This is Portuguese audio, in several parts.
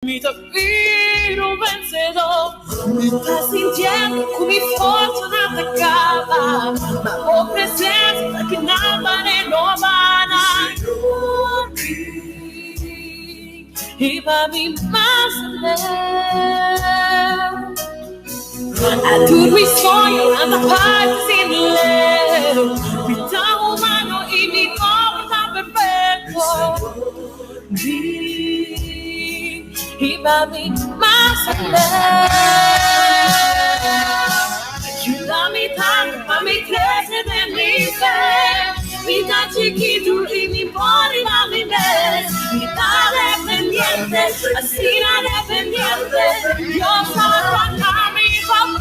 Mi viro vencedor, mi estás sintiendo con mi fortuna atacaba, ma ho presenza che nada ne domana. Y va mi más a tu mi sogno, anda parte sin leo, vita umano y mi obra perfecto. Y va mi más ayúdame tanto para mi crecer de mi fe, vida chiquito y mi morirá mi vez, vida dependiente, así la dependiente, Dios para mi favor.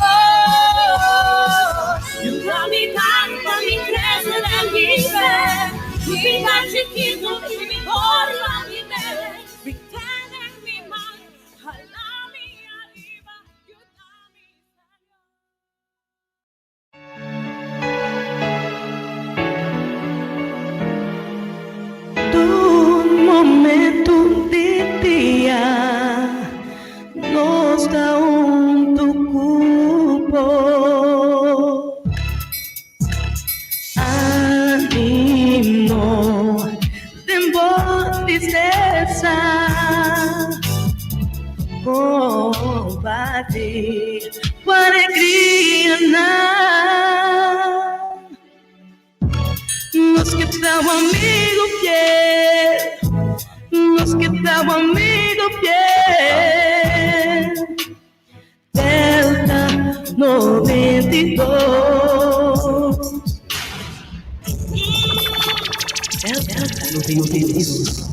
Ayúdame tanto para mi crecer de mi fe, vida chiquito y mi morirá mi vez. Momento de dia nos dá tu cupo, ánimo, temor, tristeza, combate, alegria, nos queda um amigo fiel, nos queda um amigo fiel. Delta 92. Delta 92.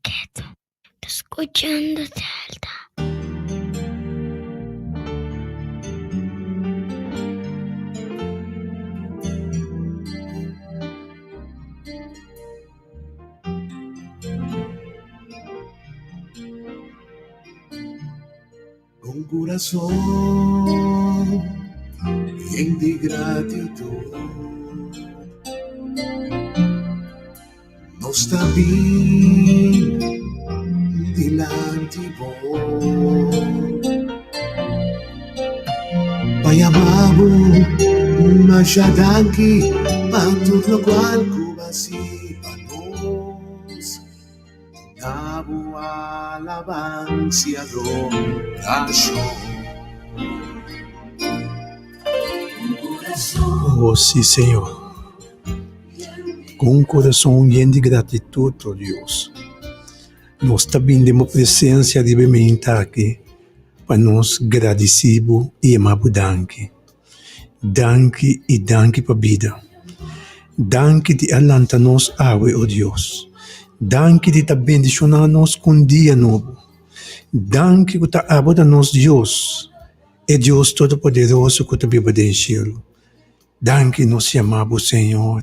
Quieto, te escuchando Delta. Con corazón lleno de gratitud, nos está bien delante vos. Payamabo, masyadangki, patulo cual kubasi panos. Dabo alabancia adoración. Oh, sí, Señor. Com um coração lleno de gratidão, oh Deus. Nós também temos presença de bementa aqui para nós agradecidos e amado danke. Danke e danke para a vida. Danke de alanta nos água, oh Deus. Danke de te bendicionar nos com dia novo. Danke que te ajuda nos Deus. É Deus Todo-Poderoso que te vive no céu. Danke nos chamamos, Senhor.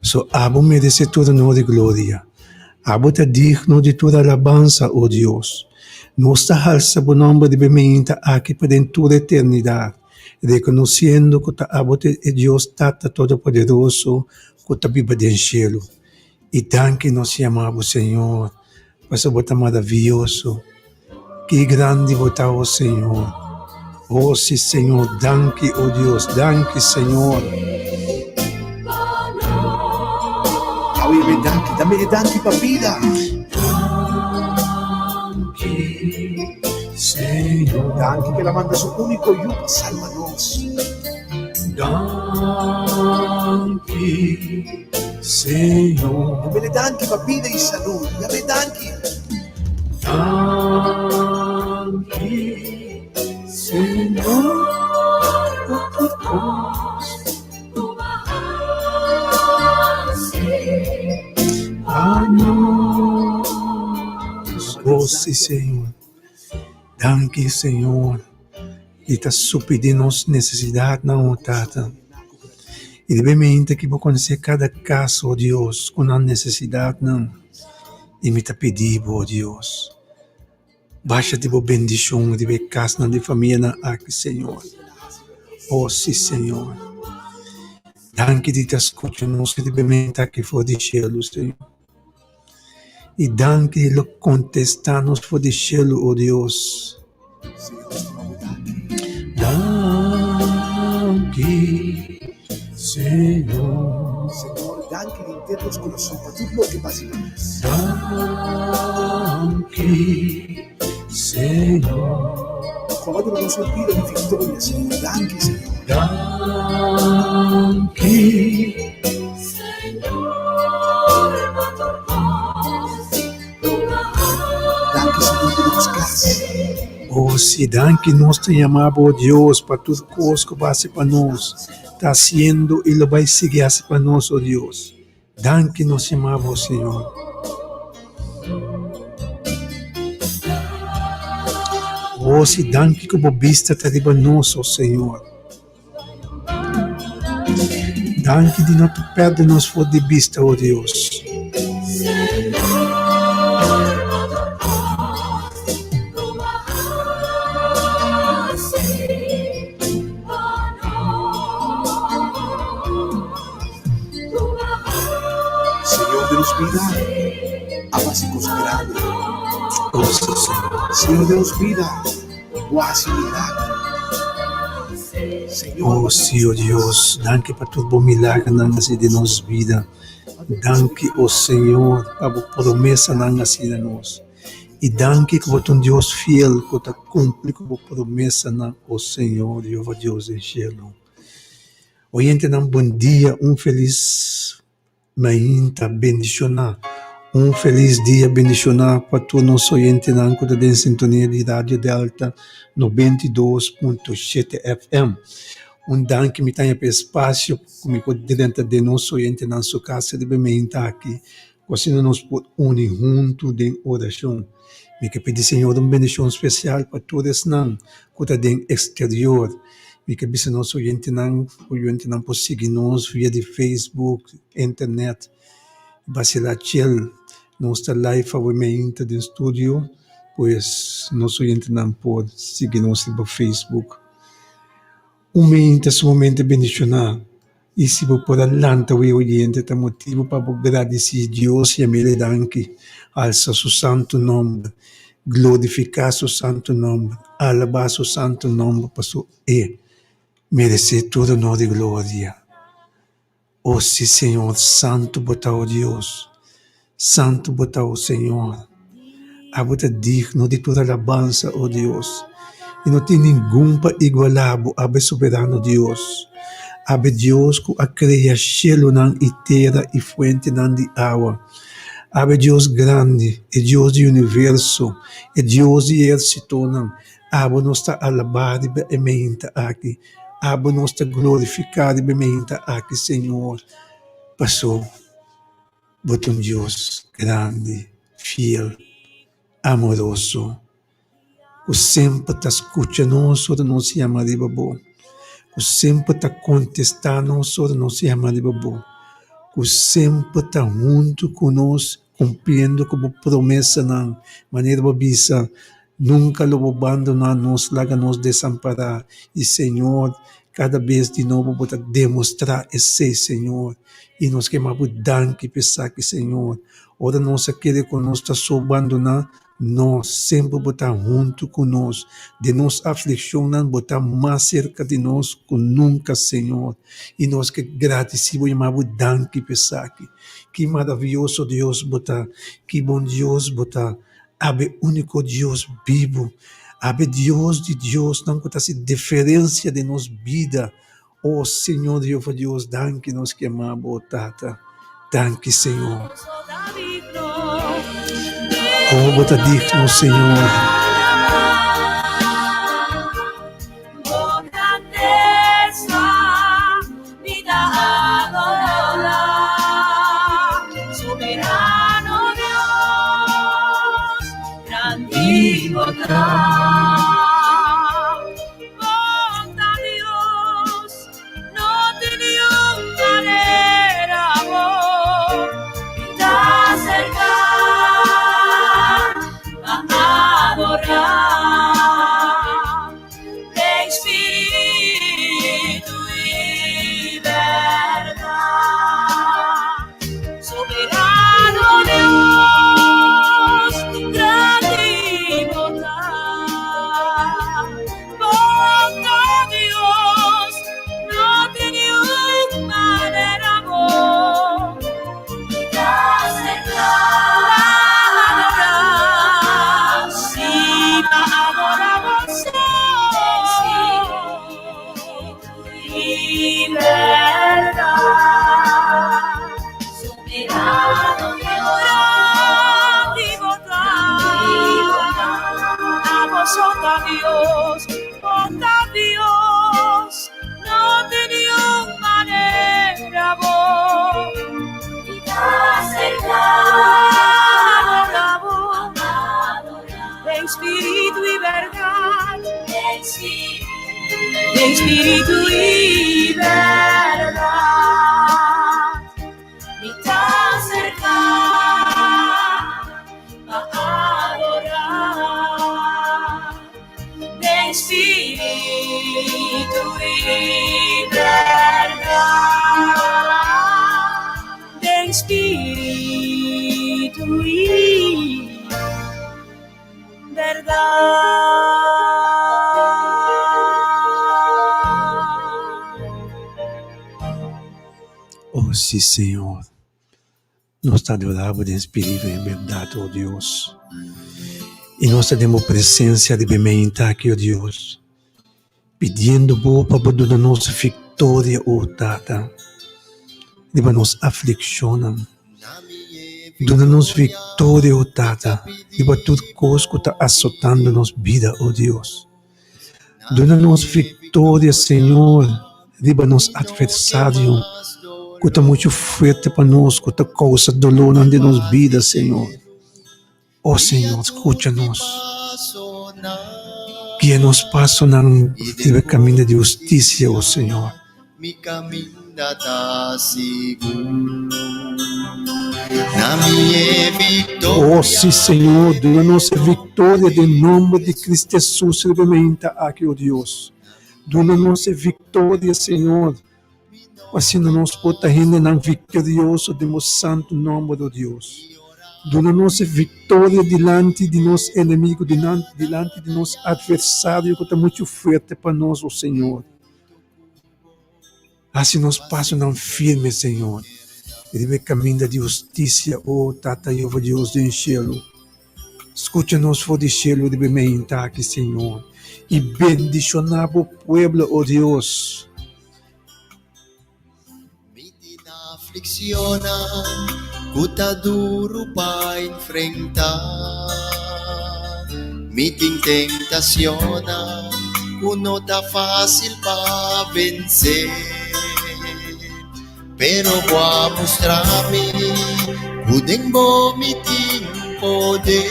So, abo merece toda honra e glória. Abo te digno de toda alabança, oh Deus. Nos alça o nome de bementa aqui para toda a eternidade, reconhecendo que te abo é Deus Tata Todo-Poderoso que te vive no céu. E danke nos chamamos, Senhor, por esse voto maravilhoso. Que grande voto, oh Senhor. Oh, sim, Senhor, danke, oh Deus, danke, Senhor. Oye, danke, dame danke para vida. Danke, Senhor. Danke que la manda su único hijo para salvarnos. Danke, Senhor. Dame danke para vida y salud. Dame danke. Danke, Senhor, por tu cruz. Oh, sim, Senhor. Danke, Senhor. E te supre de nossa necessidade, não, Tata. E devemos que vou conhecer cada caso, oh Deus, com a necessidade, não. E me te pedir, oh Deus. Baixa de boa bendição, de ver casa, de família, aqui, Senhor. Oh, sim, Senhor. Danke de te escutar, nós que devemos aqui fora de céu, Senhor. E danke lo contestanos for de cielo, oh Deus. Danke, Senhor. Senhor, danke de internos coração para tudo o que passa para nós. Danke, Senhor. Quando nos olvida de vitória, Senhor, danke, Senhor. Danke, Danke, Senhor, pedimos graça. oh, se danke nós te amamos, oh Deus, para tudo coisa que vai ser para nós. Está sendo e lo vai seguir para nós, oh Deus. Danke nós amamos, Senhor. Oh, se danke que a vista está de nós, oh Senhor. Danke de não te perder-nos fora de vista, oh Deus. Senhor, de nos vida a básicos grandes. Oh, sim, Senhor. Senhor, de nos vida quase milagre. Senhor, Oh, sim, oh Deus. Danke para todo bom milagre na nossa de nossa vida. Danke, oh Senhor, para a promessa na nossa de nós. E danke que você é um Deus fiel, que está cumpre com a promessa na o Senhor, Deus em cielo. Hoje, então, bom dia, feliz manhã, bendicionar. Feliz dia, bendicionar para todos os ouvintes que estão em sintonia de Rádio Delta 92.7 FM. Danke me tenha para espaço, como dentro de nós ouvintes na sua casa de bem-estar aqui. Assim nós podemos unir juntos em oração. Me que pedir, Senhor, uma bendição especial para todos que estão no exterior. Me que pedir, nós ouvintes não podem seguir nós via de Facebook, internet. Vacilar chill, nós está live avamente do estúdio, pois nós ouvintes não podem seguir nós no Facebook. Momento sumamente bendicionar. E se você por adelante o oyente tem motivo para agradecer a Deus e a mim danke, alça seu santo nome, glorificar seu santo nome, alabar seu santo nome para seu merecer todo honor e glória. Oh, sim, Senhor, santo botar o Deus, santo botar o Senhor, abota digno de toda alabança, oh Deus, e não tem nenhum para igualar a soberano Deus. Abe Deus que a cria cielo e terra e fuente de água. Abe Deus grande, é Deus do universo, é Deus de exército. Abe nos está alabado e bementa aqui. Abe nos está glorificado e bementa aqui, Senhor. Passou, botou um Deus grande, fiel, amoroso, que sempre está escutando nós, não se chama de babo. Que sempre está contestando sobre não se chama de babo. Que sempre está junto conosco, cumprindo como promessa na maneira babisa. Nunca lo abandonar, nos larga nos desamparar. E Senhor, cada vez de novo para demonstrar esse Senhor. E nos queimamos danke pensar que Senhor, ora nós aquele que nos está só abandonar, nós sempre botar junto conosco, de nos aflições, botar mais cerca de nós que nunca, Senhor. E nós que agradecemos e amamos danke pensar que maravilhoso Deus botar, que bom Deus botar, abe único Deus vivo, abe Deus de Deus, não que se diferença de nos vida. Oh Senhor, Deus, danke nós que amamos, Tata, danke Senhor. Oh, bota digno, Senhor. Soberano Dios, grande bondad. de espíritu y verdad, ni tan cerca a adorar, de espíritu y verdad, de espíritu y verdad. Oh sí, Señor. Nós te adoramos em espírito e em verdade, oh Deus. E nós te damos presença livremente aqui, oh Deus. Pedindo boa para dar nossa vitória, oh Tata. Liba nos aflicciona. Dona-nos vitória, oh Tata. Liba tudo coisa que está azotando nos vida, oh Deus. Dona-nos vitória, Senhor. Liba nos adversário. Que está muito forte para nós, que está causa dolor na nossa vida, Senhor. Oh Senhor, escuta-nos. Guia-nos passo no caminho de justiça, oh Senhor. Oh sim, Senhor, dá-nos a vitória em nome de Cristo Jesus, livremente aqui, oh Deus. Dá-nos a vitória, Senhor. Assim nós podemos estar vitorioso de nosso santo nome de Deus. Dona-nos vitória diante de nosso inimigo, diante de nosso adversário que está muito forte para nós, oh Senhor. Assim nós passamos firme, Senhor. E de caminho de justiça, oh Tata Jeová Deus do céu. Escuta-nos for de céu livremente aqui, Senhor. E bendicionar o povo, oh Deus. Kuta duro pa enfrentar, meeting tentaciona, kuno ta fácil pa vencer, pero voy a mostrarme, pudeng bo meeting poder,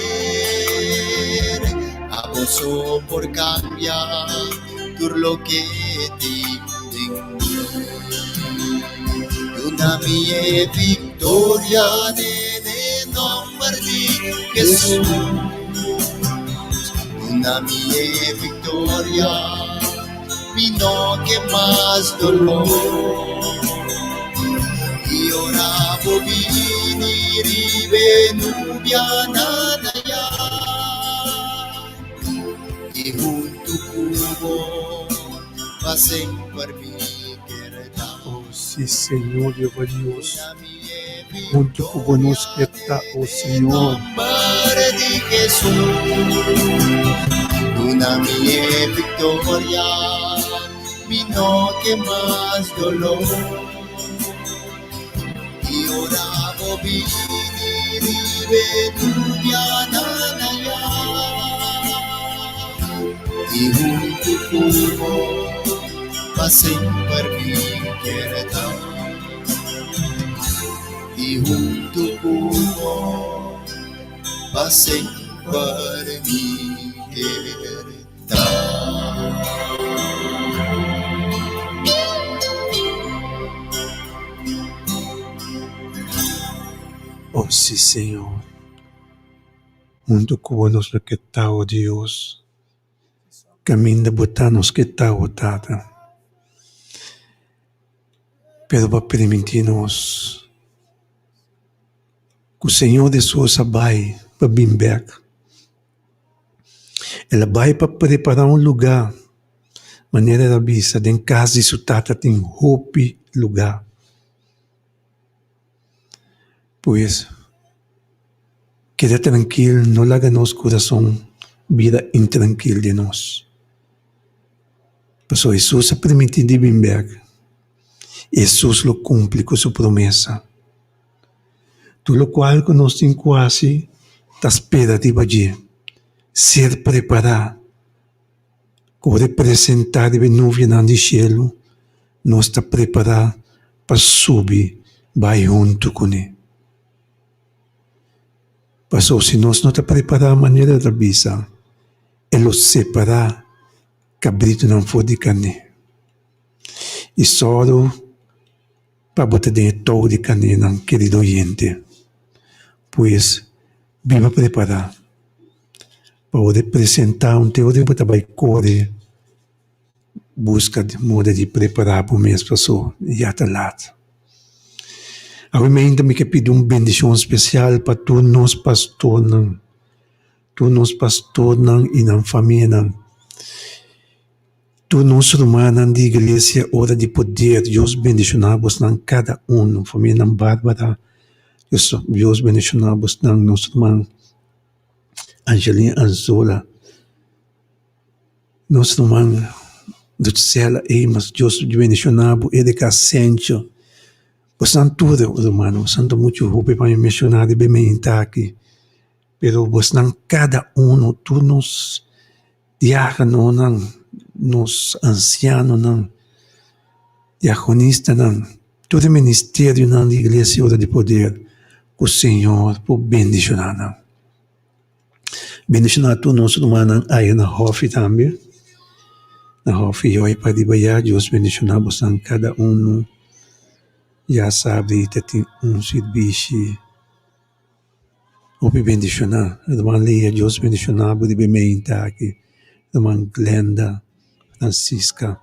abuso por cambiar, tur lo que una mia victoria nel nome di Gesù, una mia victoria, mi no che más dolor, io ora vini rivenubiana daya, e junto cubo pasen por mí. Sí, Senhor, Jeová Deus. Junto conosco está o Senhor. De Jesús, una mia victoria, mi no que más dolor. Y oravo vini rivenubiana daya, y junto cubo pasen por mí. Y junto cubo pasen por mi verdad. Oh sí, Senhor. Junto conosco que está, oh Deus. Caminho de botar-nos que está, oh Tata. Pero para permitir-nos que o Senhor de Sousa vai para Bimberg. Ela vai para preparar um lugar, maneira da vista, em casa de sua tata tem roupa lugar. Pois, queda tranquilo, não larga nosso coração, vida intranquila de nós. Pastor Jesus a permitir de Bimberg. Jesus lo cumpre com sua promessa. Tudo o qual que nós temos quase da expectativa de ser preparado, como representar de nuvem no cielo, nós está preparado para subir, vai junto com ele. Pastor, se nós não está preparado a maneira da visa, ele separa cabrito não for de carne. E só para botar dentro de canena, querido oyente, pois viva preparar para poder apresentar um teoria para trabalhar busca de modo de preparar para o mês pessoa e até lá. Agora também que pedir uma bendição especial para todos nós pastores, e na família, todos nós irmãos da igreja, hora de poder, Deus bendicionamos na cada um, família Bárbara, Deus bendicionamos na nossa irmã Angelina Anzola, nossa irmã Dulcela Emas, Deus bendicionamos, Erika Asensio, você tudo, irmão, santo muito roupa para me mencionar de bem aqui, pero você cada um, todos nos diáconos, nos ancianos, diaconistas, todo o ministério na igreja hora de poder, o Senhor por bendicionar. Bendicionar todos nós irmãos aí na Hof também, na Hof e aí para debaixar, Deus bendicionamos a cada um. Já sabe, tem um serviço, o bendicionar, irmã Leia, Deus bendicionar, de bem aqui, irmã Glenda, Francisca,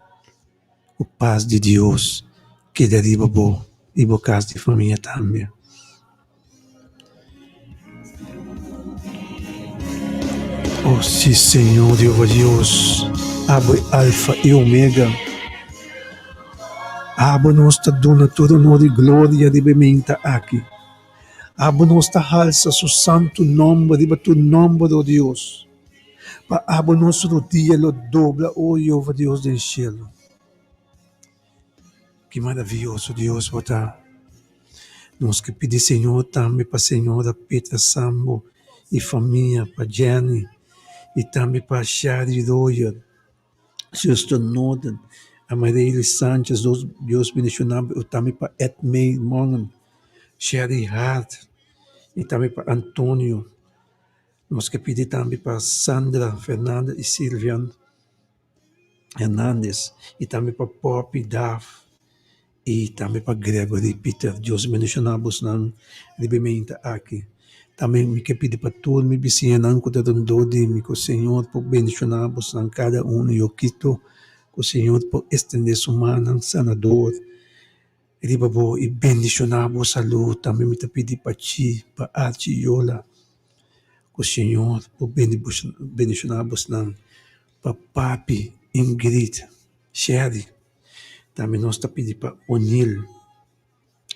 o paz de Deus, que deriva bom, e o caso de família também. Oh, sim, Senhor, Deus, abre Alfa e Ômega, abre nossa dona toda honra e glória de bementa aqui. Abre nossa alça, o santo nome, de tu nome, oh Deus. Para abre nosso dia, lo dobra, oh Jeová, Deus do céu. Que maravilhoso, Deus, botar. Nós que pedimos, Senhor, também para a senhora Petra Sambo e família, para Jenny, e também para Shari Royer, Sister Norton, a Maria Sanchez, Deus bendicionado, também para Edmei Morgan, Sherry Hart, e também para Antônio. Nós que pedimos também para Sandra Fernanda e Silvia Hernandes, e também para Poppy Duff, e também para Gregory Peter. Deus bendicionamos na liberdade aqui. Também me que pedir para todos, me vizinhos, que te dão de mim, que o Senhor por bendicionamos na cada um, e eu quito, que o Senhor por estender sua mão sanador, e bendicionamos a saúde. Também me pedir para ti, para Archie e Yola, que o Senhor por bendicionamos na para Papi, Ingrid, Sherry. Também nós pedimos para O'Neill,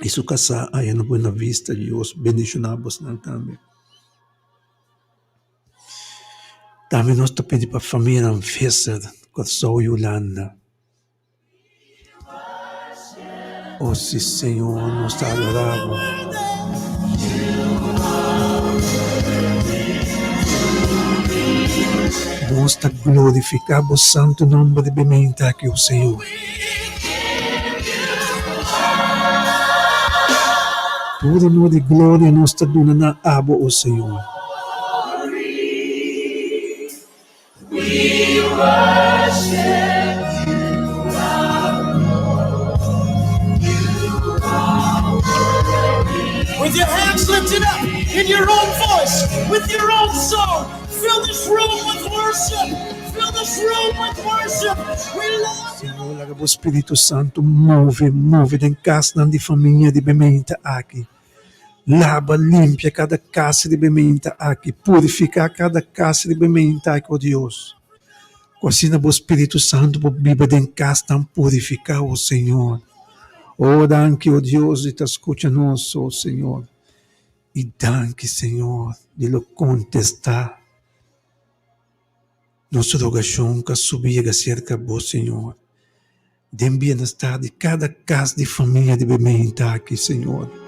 e sua casa aí na Buena Vista, Deus bendicionamos também. Também nós pedimos para a família Fesser, Coração e Yolanda. Oh, sim, Senhor, nós te adoramos. Nós te glorificamos o santo nome de bementa aqui, o Senhor. Toda honra e glória nós te damos na aba, o Senhor. We worship you, our Lord. You are worthy. With your hands lifted up, in your own voice, with your own song, fill this room with worship. Fill this room with worship. We love you. Senhor, o Espírito Santo move em casa de família de bementa aqui. Lava, limpia cada casa de bementa aqui. Purifica cada casa de bementa aqui, ó Deus. Assim, o Espírito Santo, por viver em casa, purificar, ó Senhor. Oh, danke, ó Deus, e te escuta nós, ó Senhor. E danke, Senhor, de lo contestar. Nossa rogação que subia cerca do Senhor. De bem-estar de cada casa de família de bementa aqui, Senhor.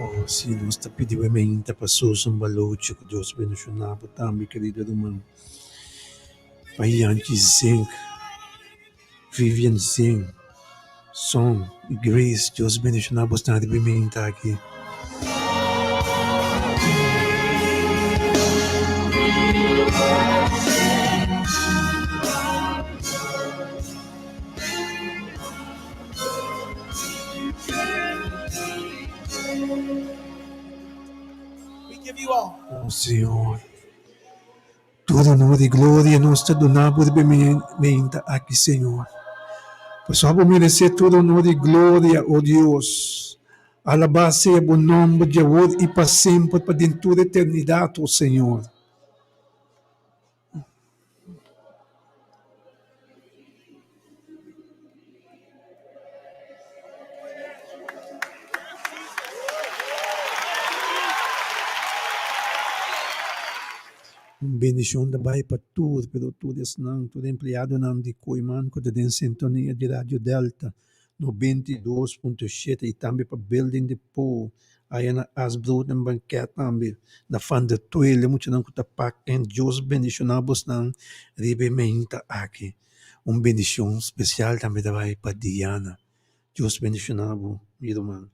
Oh, sim, nós está pedindo emenda para um valor que Deus abençoe também, querido irmão. Paiante Zeng, Vivian Zeng, Som e Grace, Deus abençoe bastante emenda aqui. Oh, Senhor, toda honra e glória nós te donamos por emenda aqui, Senhor. Pois só por merecer toda honra e glória, oh Deus. Alabado seja o nome de Deus e para sempre, para dentro da eternidade, oh Senhor. Bendição da Pai para tudo, pero tudo não, todo empregado não de Coiman, que tem sintonia de Rádio Delta 92.7 e também para Building de Po, aí na Asbrot em banquete também, na fan de Tuele, muito não que tapak, em Deus bendicionamos não, ribementa aqui. Bendição especial também da Pai para Diana. Deus bendicionamos, meu irmão.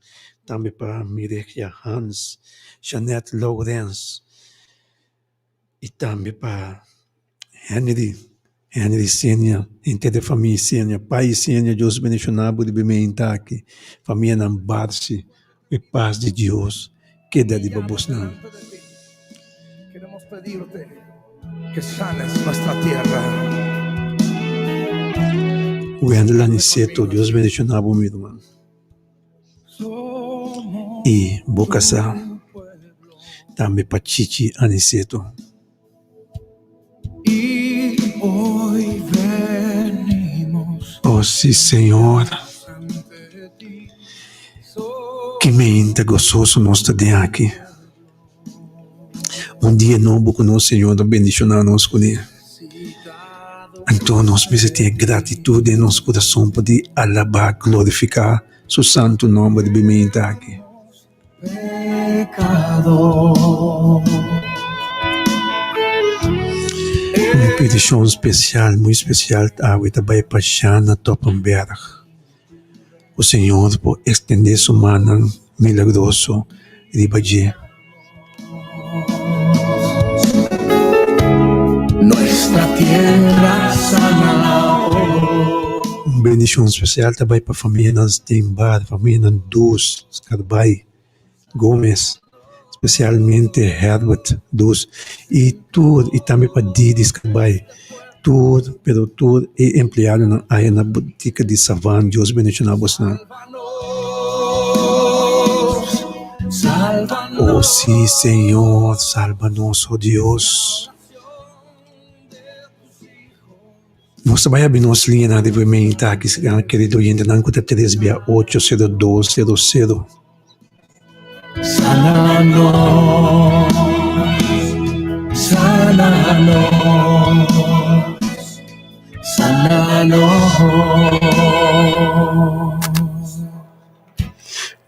Também para Mireia Hans, Jeanette Lawrence, e também para Henry Sênia, inteira família Sênia, pai Sênia, Deus bendicionado de bementa aqui, família Nambarsi, e paz de Deus, que dá de babos não. Queremos pedirte que sanes nuestra tierra. O André Aniceto, Deus bendicionado, meu irmão. E Bocasa, também para Chichi Aniceto. Hoy venimos. Oh, sí, Senhor. Que mente gostoso nós temos aqui. Dia novo com nós, Senhor, bendicionar-nos com ele. Então, nós precisamos ter gratidão em nosso coração para alabar, glorificar seu santo nome de bem aqui. Uma petição especial, muito especial, água também para Jana Toppenberg. O Senhor por estender sua mão milagroso de Badia. Nuestra tierra sana. Bendição especial também para a família Nas Tembar, família Dos, Scarbai, Gomes, especialmente Herbert Dos, e tudo, e também para Didi Scarbai, tudo, pero tudo é empregado na botica de Savan, Deus bendicionamos na. Oh, sim, Senhor, salva-nos, oh Deus. Nós trabalhamos na nossa linha de implementar aqui, querido oyente, na conta 3680200. Sánanos, sánanos, sánanos.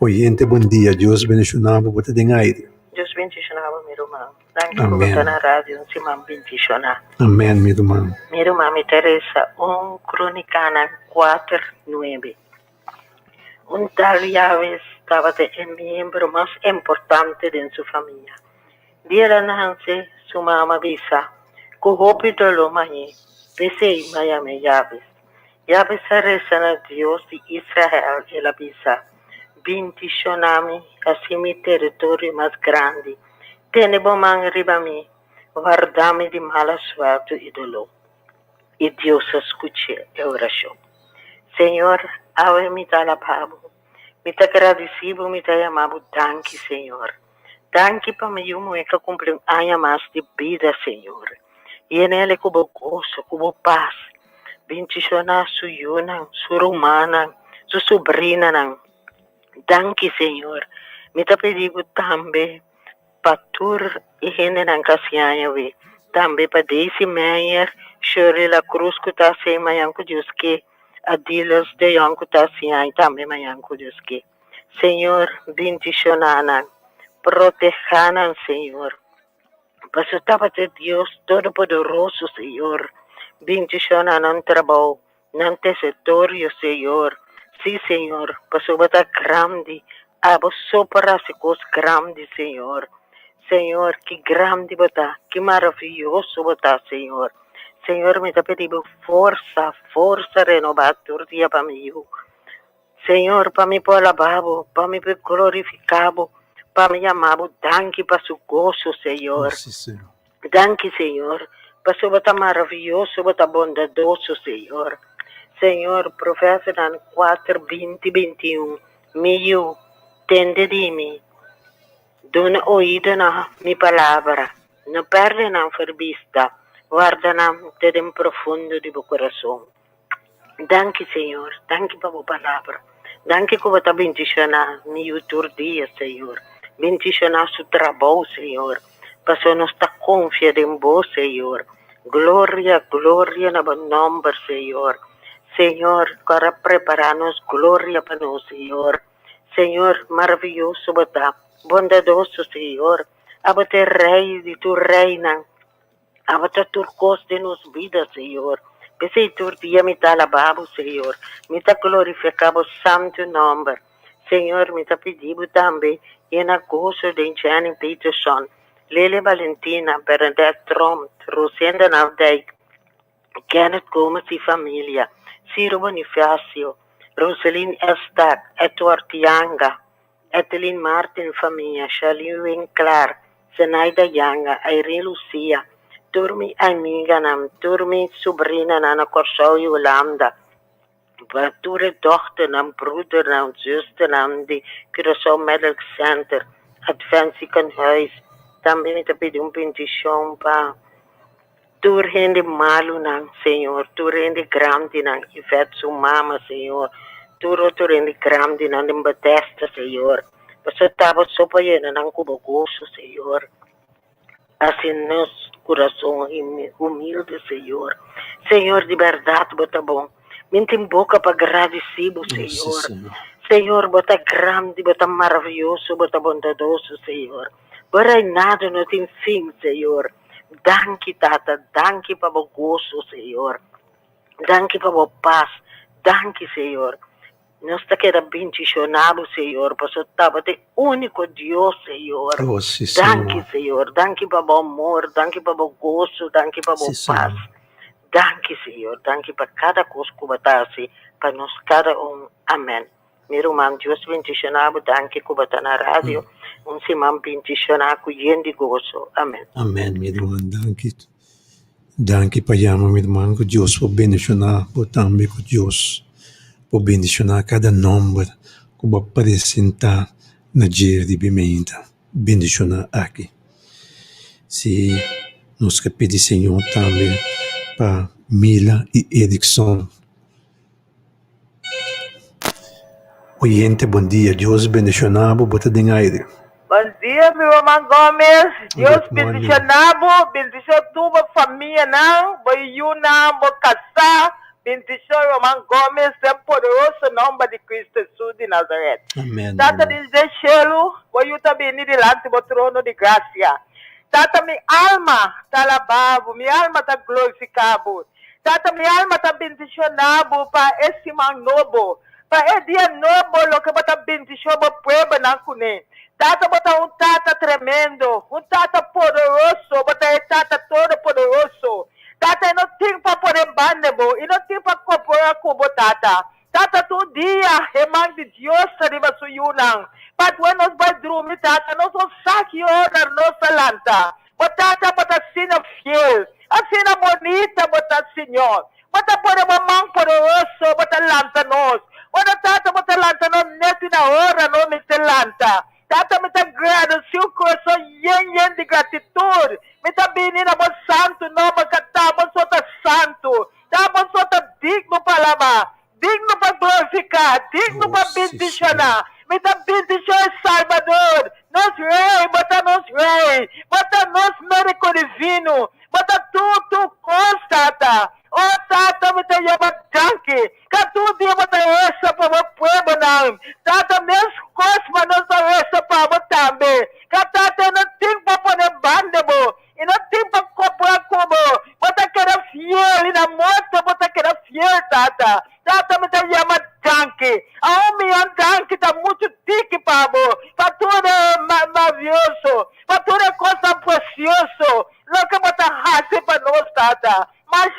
Oyente, bom dia. Deus bendicionava por ter aire. Deus bendicionava, meu irmão. Danke Amém. por estar na rádio, se man bendicionar. Amém, meu irmão. Meu irmão, me interessa Cronicana 4:9. Tal Yahweh estava el miembro más importante de su familia. Dia nace su mamá Bisa, cujo lo mañe, pese Miami Yahweh. Yahweh se rezana Dios de Israel y la Bisa. Bendicionami así mi territorio más grande. Tenebo man riba mi, guardami di mala suerte y dolor. Y Dios escuche la oración. Señor, ahora me da la pavo. Me te agradecido, me te llamado, danke, Señor. Danke para mi humo que cumple un año más de vida, Señor. Y en él cubo gozo, cubo paz. Bendicionar su yuna, su romana, su sobrina. Danke, Señor. Me te pedido también Patur e gente nan kasianya we. Tambe pa Daisy Meyer, Shirley La Cruz kuta se mayan ko Dios que Adilas de yan kuta siya tambe mayan ko Dios que. Senhor, bendicionanan, protejanan, Senhor. Pasutaba de Deus Todo-Poderoso, Senhor. Bendicionanan trabalho, nan território, Senhor. Sim, Senhor, pasubata grande, abo soparasicos grande, Senhor. Senhor, que grande bota, que maravilhoso bota, Senhor. Senhor, me tá pedindo força renovada todo dia para mim. Senhor, para me pôr lavabo, para me glorificado, para me amar, danke para seu gozo, Senhor. Sim, Senhor. Danke, Senhor, para seu bota maravilhoso, bota bondadoso, Senhor. Senhor, profeta 4, 20, 21, meu, tende de mim, dona oído na minha palavra, não perde na vista, guarda na dentro profundo do meu coração. Danke, Senhor, danke para a palavra, danke que você bendicionar meu dia, Senhor, bendicionar seu trabalho, Senhor, para nós estar confiando em você, Senhor. Glória, glória no nome, Senhor. Senhor, para preparar-nos glória para nós, Senhor. Senhor, maravilhoso, bota, bondadoso, Senhor. Abate rei de tu reina. Abate turcos de nos vidas, Senhor. Pese tu dia me tá alabado, Senhor. Me tá glorificado santo nome. Senhor, me tá pedindo também e na gozo de Jenny Peterson, Lele Valentina, Bernadette Trump, Rosenda Naldijk, Kenneth Gomes e família, Ciro Bonifácio, Rosaline Estak, Edward Tianga, Etelin Martin família, Charlene Winkler, Zenaida Yanga, Irene Lucia, turmi amiga nam, turmi sobrina na Corsau e Holanda, Ture dochter nam, broeder nam, zuster nam, die Curaçao Medical Center, Adventiekan Huis, também me pedi bendição para tu rende malo não, Senhor, tu rende grande não, Ivete sua mama, Senhor, tu rende grande não, em Bethesda, Senhor, você estava só para ir não com gosto, Senhor, assim nosso coração humilde, Senhor, Senhor, de verdade, bota bom, mente em boca para agradecer, Senhor, Senhor, bota grande, bota maravilhoso, bota bondadoso, Senhor, Barai nada não tem fim, Senhor. Danke, Tata. Danke para o gozo, Senhor. Danke para a paz. Danke, Senhor. Nós está querendo bendicionado, Senhor, para o estava de único Deus, Senhor. Oh, sim, Danke, Senhor. Danke para o amor. Danke para o gozo. Danke para a paz. Danke, Senhor. Danke para cada coisa que você assim, para nós cada Amém. Meu irmão, Deus bendicionado. Danke que você está na rádio. Simam bendicionar com de gozo. Amém. Amém, minha irmã. Danke. Danke, Payama, minha irmã, que Deus por bendicionar, por também que Deus por bendicionar cada nome que vai apresentar na dia de pimenta. Bendicionar aqui. Se nós queremos pedir, Senhor, também para Mila e Erickson. Oyente, bom dia. Deus bendicionado, bota de aire. Bom dia, meu irmão Gomes. Deus bendicionado, bendição tua família, não, boiuna, bocassa, bendição, irmão Gomes, é poderoso nome de Cristo Jesus de Nazaré. Amém. Tata diz Shelo, boiu também de delante do trono de graça. Tata, minha alma está alabado, minha alma está glorificado. Tata, minha alma está bendicionado para esse irmão novo. Para esse dia novo, o que está bendicionado para o povo, não conhece. Tata bota tata tremendo, tata poderoso, bota tata todo poderoso. Tata não tem para poder bandebo, e não tem para cooperar com o tata. Tata todo dia, irmão de Deus, arriba suyunang. Mas quando nós vai dormir, tata, nós vamos saque hora nossa lanta. Bota bota sina fiel, a sina bonita, bota Senhor. Bota por uma mão poderoso, bota lanta nós. Bota tata, bota lanta nós, nesse na hora, não me lanta. Tata, me está grado, seu coração yen de gratitude. Me está benina, mo santo, não, me catamos, sota santo. Tamo sota digno para lavar, digno para glorificar, digno para bendicionar. Me está bendicionando, Salvador. Nos rei, bota nos médico divino. Bota tu constata. Oh, tata. Tata, me tem danke. Katu dia mo tayo essa para o pueblo não. Tata, meus cosmas não são essa para o também. Tata, não tem para poner banda mo. E não tem para comprar como. Bota que era fiel e na moto, bota que era fiel, Tata. Tata, me tem danke. A minha danke tá muito tique, Pabo. Para tudo maravilhoso. Para tudo coisa precioso. Não que bota raça para nós, Tata. Mas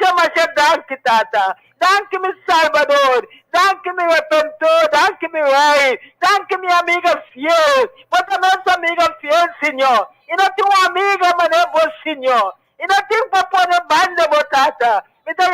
danke, Tata. Danke, meu Salvador. Danke, meu Redentor. Danke, meu Rei. Danke, minha amiga fiel. Bota nossa amiga fiel, Senhor. E não tem uma amiga, mas é bom, Senhor. E não tem para pôr banda, Tata. Me dá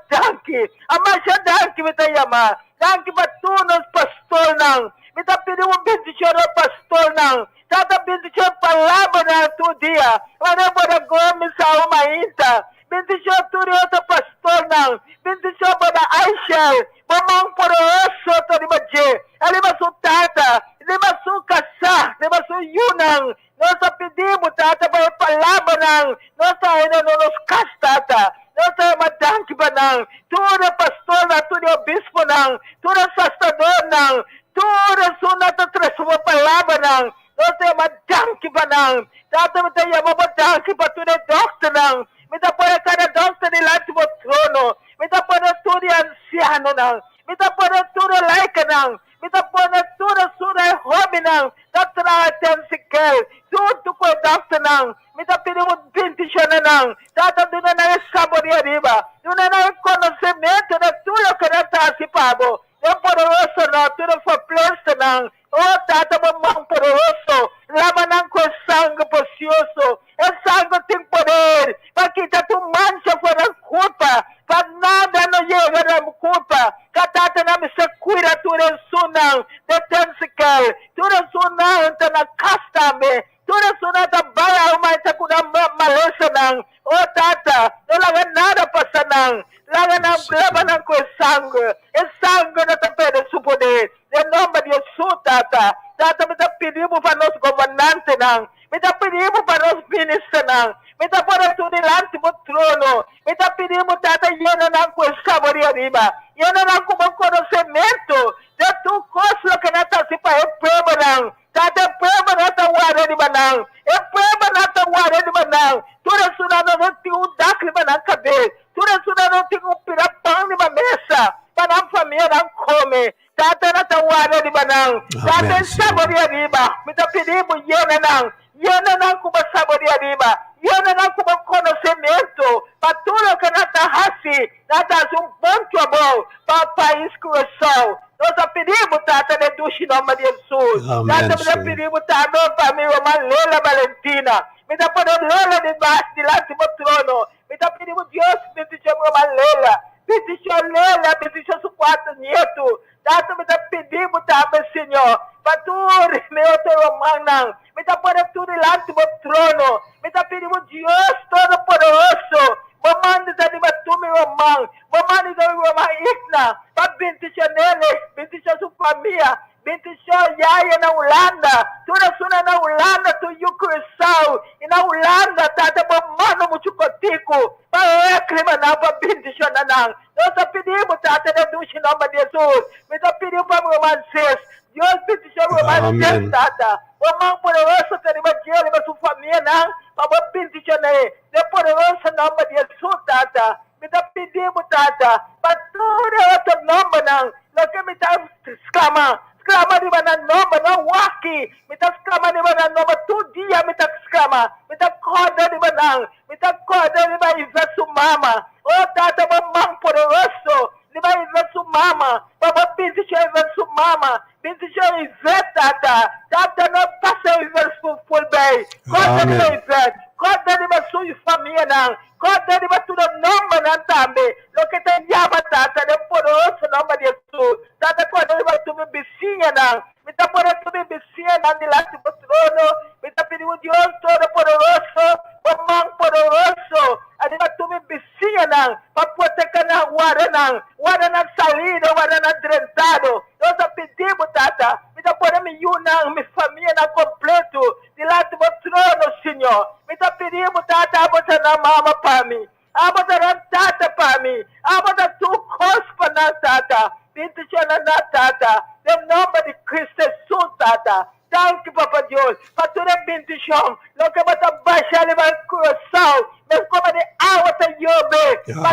danke. A marcha danke, me dá danke para todos os pastores, não. Me dá pedir bendição ao pastor, não. Tata, bendição palavra na tu dia. Mas não para Gomes, a uma inta. Bendição a todo outro pastor, não. Bendição para Aisha. Mamãe por osso, todo dia. Ele vai ser Tata. Ele vai ser caçar. Ele vai ser Yunang. Nós pedimos, Tata, para a palavra, não. Nós ainda não nos casamos, Tata. Nós temos danke para não. Todo pastor, não. Todo bispo, não. Todo sacerdote, não. Todo sunata transforma a palavra, não. Nós temos danke para não. Tata, me tem danke para todo doctor, não. Me dá para cada doctor de lá do trono. Me dá para todo anciano, não. Me dá para todo laica, não. Me dá para todo sura hobby, não. Dá para atenção, tudo com o doctor, não. Me dá pedimos bendição, não. Tata, tu não é saboreariba. Tu não é conhecimento de tudo que não está assim, Pabo. Não poderoso, não. Tu não foi plesto, não. Oh, Tata, mamãe poderoso. Lava não com sangue precioso. É sangue tem poder. Para quitar tu mancha fora culpa. Para nada não chega na culpa. Que Tata não se cuida, tu não sunam. Detensical. Tu não sunam, tu não casta-me. Tu não sunam, tu vai mas tu não maleza, não. Oh, Tata, não lava nada para não. Lava não com sangue. É sangue não te pede seu poder. Em nome de Jesus, Tata. Tata, me dá pedimos para nós governantes, não. Me dá pedimos para nós ministros, não. Me dá para tudo delante do trono. Me dá pedimos, Tata, llena não com saboria arriba. Llena não com conhecimento de tu coisa que não está assim para o povo, não. Tata, o povo não está guardando, não. O povo não está guardando, não. Tudo isso não tem dáclima na cabeça. Tudo isso não tem pirapão na mesa. Para a família não come. Tata na tawara di banang. Tata saboria riba. Mita pedimos yana não. Yana não como saboria riba. Yana não como conhecimento. Para tudo que não está assim. Nada um ponto bom para o país que eu sou. Nós pedimos, Tata, de Deus em nome de Jesus. Tata, me pedimos, Tata, para minha irmã Lela Valentina. Me dá para Lela debaixo de lá do trono. Me dá pedimos, Deus, me diz a minha irmã Lela. Bendição Lela, bendição seu quarto neto. Tata, me dá pedimos, Tata, Senhor. Para tudo, meu outro irmão, me dá para tudo lá do trono. Me dá pedimos, Deus Todo-Poderoso. Mamãe da tu, meu irmão. Mamãe da minha irmã Igna. Para bendição nele, bendição sua família. Bendição Yaya na Holanda. Tudo isso na Holanda, tu Ucrânia. E na Holanda, Tata, mamãe muito contigo. Para clima não, para bendição não. Nós pedimos, Tata, de Deus em nome de Jesus. Me dá pedimos para meu irmão Cés. Deus bendição meu irmão Cés, Tata. Mamãe poderoso, que ele vai sua família, não. Para bendição nele. De poderoso em nome de Jesus, Tata. Me dá pedimos, Tata. Para tudo outro nome, não. Não que me dá exclamar. Exclama di mana nome, não waki. Me dá exclama di mana nome, tu dia me dá exclama. Me dá corda di mana. Me dá corda di mana inverso mama. Oh, Tata, mamãe poderoso. Di mana inverso mama. Baba bendição inverso mama. Bendição inverso, Tata. Tata não passa o inverso full bem. Corda di mana inverso. Corda di mana sua família, não. Corda di mana tudo nome, não também. Lo que te llama, Tata, de poderoso nome de Jesus. Tata, corda di mana tu me vizinha, não. Me dá para tu me vizinha, não, de lá do trono. Me dá pedindo Deus Todo-Poderoso. Mamãe poderoso. Adima tu me vizinha, não. Para proteger na guarda, não. Guarda na salida, guarda na drentado. Nós pedimos, Tata. Me dá para mim, não, minha família, não, completo. De lá do trono, Senhor. Me dá pedimos, Tata, a botar na mama para mim. Abota na Tata para mim. Abota tu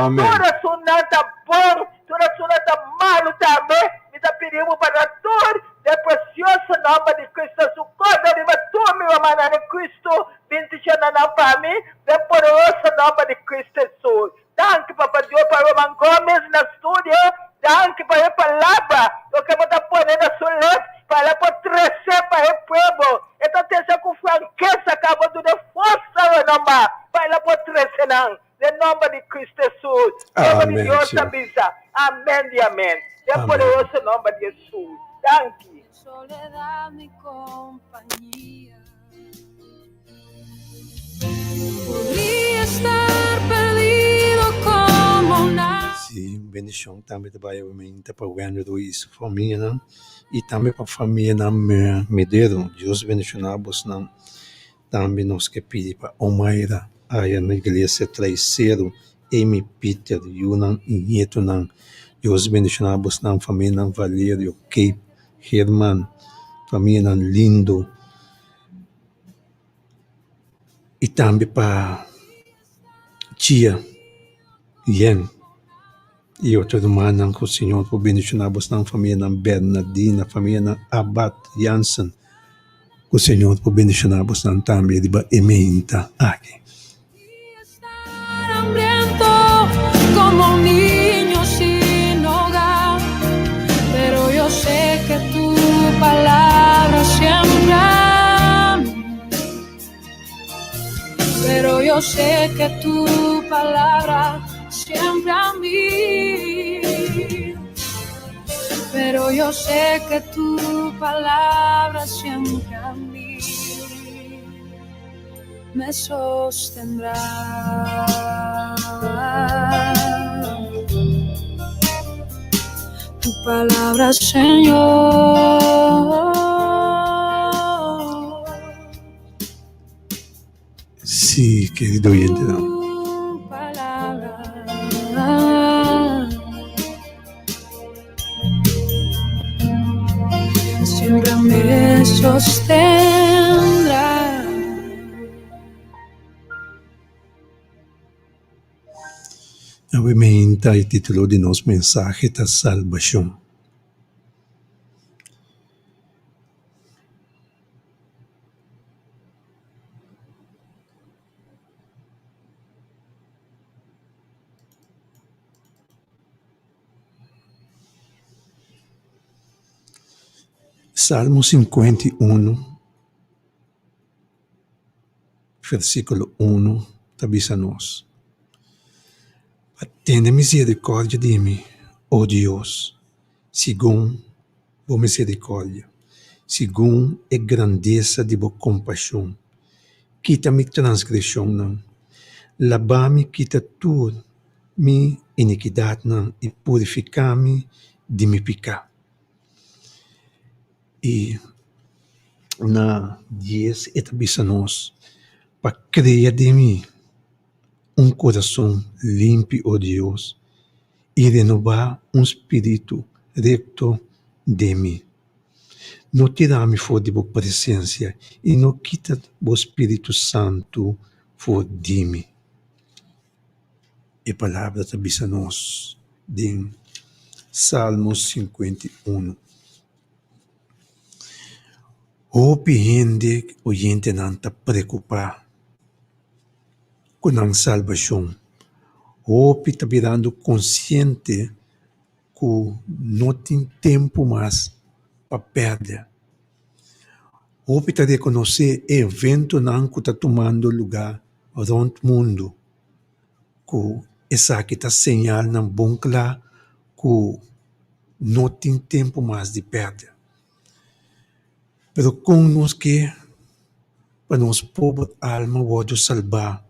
Amém. Toda sunata bom, toda sunata malo também. Me dá perigo para todos. É precioso nome de Cristo. Su coda de matumi wa mana de Cristo. Bendição na para mim. É poderoso nome de Cristo Jesus. Danke, Papa Deus, para Roman Gomes na estúdio. Danke para a palavra. Eu quero estar pondo na sua letra. Para trazer para o povo. Então, tem com franqueza, acabou de força, não para trazer, não. Em nome de Cristo Jesus. Em nome de Deus, avisa. Amém e amém. É poderoso nome de Jesus. Danke. Soledad, mi compañía. Podría estar perdido como una. Sim, bendição também trabalha para o governo do isso, família, não? E também para a família na Medeiro. Deus bendicionamos, não? Também nós que pedimos para Omaira, aí na igreja terceiro, Amy Peter, Yunan e Nieto, não? Deus bendicionamos, não? Família não Valério, Cape, Herman, família não Lindo. E também para tia, Yen. E outro irmão que o Senhor por bendicionar-vos na família na Bernardina, família na Abad Jansen. O Senhor por bendicionar-vos na também de ementa aqui. Estar hambriento como un niño sin hogar, pero yo sé que tu palabra siempre a mí. Pero yo sé que tu palabra siempre a mí. Pero yo sé que tu palabra siempre a mí me sostendrá. Tu palabra, Señor. Sí, querido oyente. Tu palabra siempre me sostendrá. Novamente, o título de nosso mensagem é Salvação. Salmo 51, versículo 1, avisa-nos. Atende misericórdia de mim, ó Deus, segundo a misericórdia, segundo a grandeza de vossa compaixão. Quita-me transgressão, não. Lava-me, quita tudo, minha iniquidade, não, e purifica-me de meu pecado. E na 10, avisa-nos, para criar de mim coração limpo, ó Deus, e renovar espírito recto de mim. Não tirar-me fora de vossa presença e não quita o Espírito Santo fora de mim. E a palavra avisa-nos em Salmo 51. Hope gente oyente não está preocupado com a salvação. Hope está virando consciente que não tem tempo mais para perder. Hope está reconhecer evento não que está tomando lugar no mundo. Que essa aqui está señal não bom claro que não tem tempo mais de perder. Pero com nós que para nós pobre alma pode salvar,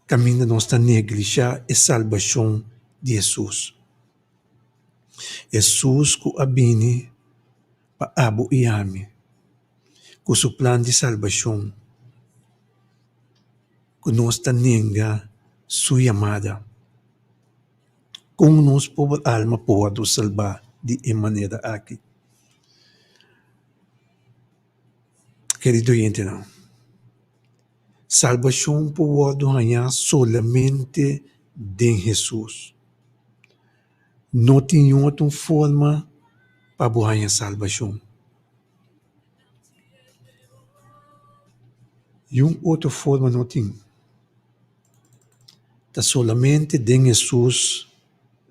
caminho nossa negligenciar a salvação de Jesus. Jesus que abine para abo e ame, com seu plano de salvação, que nós tenha sua amada, com nós pobre alma pode salvar de maneira aqui. Querido gente, não. Salvação pode ganhar solamente de Jesus. Não tem outra forma para ganhar salvação. E uma outra forma não tem. Tá solamente de Jesus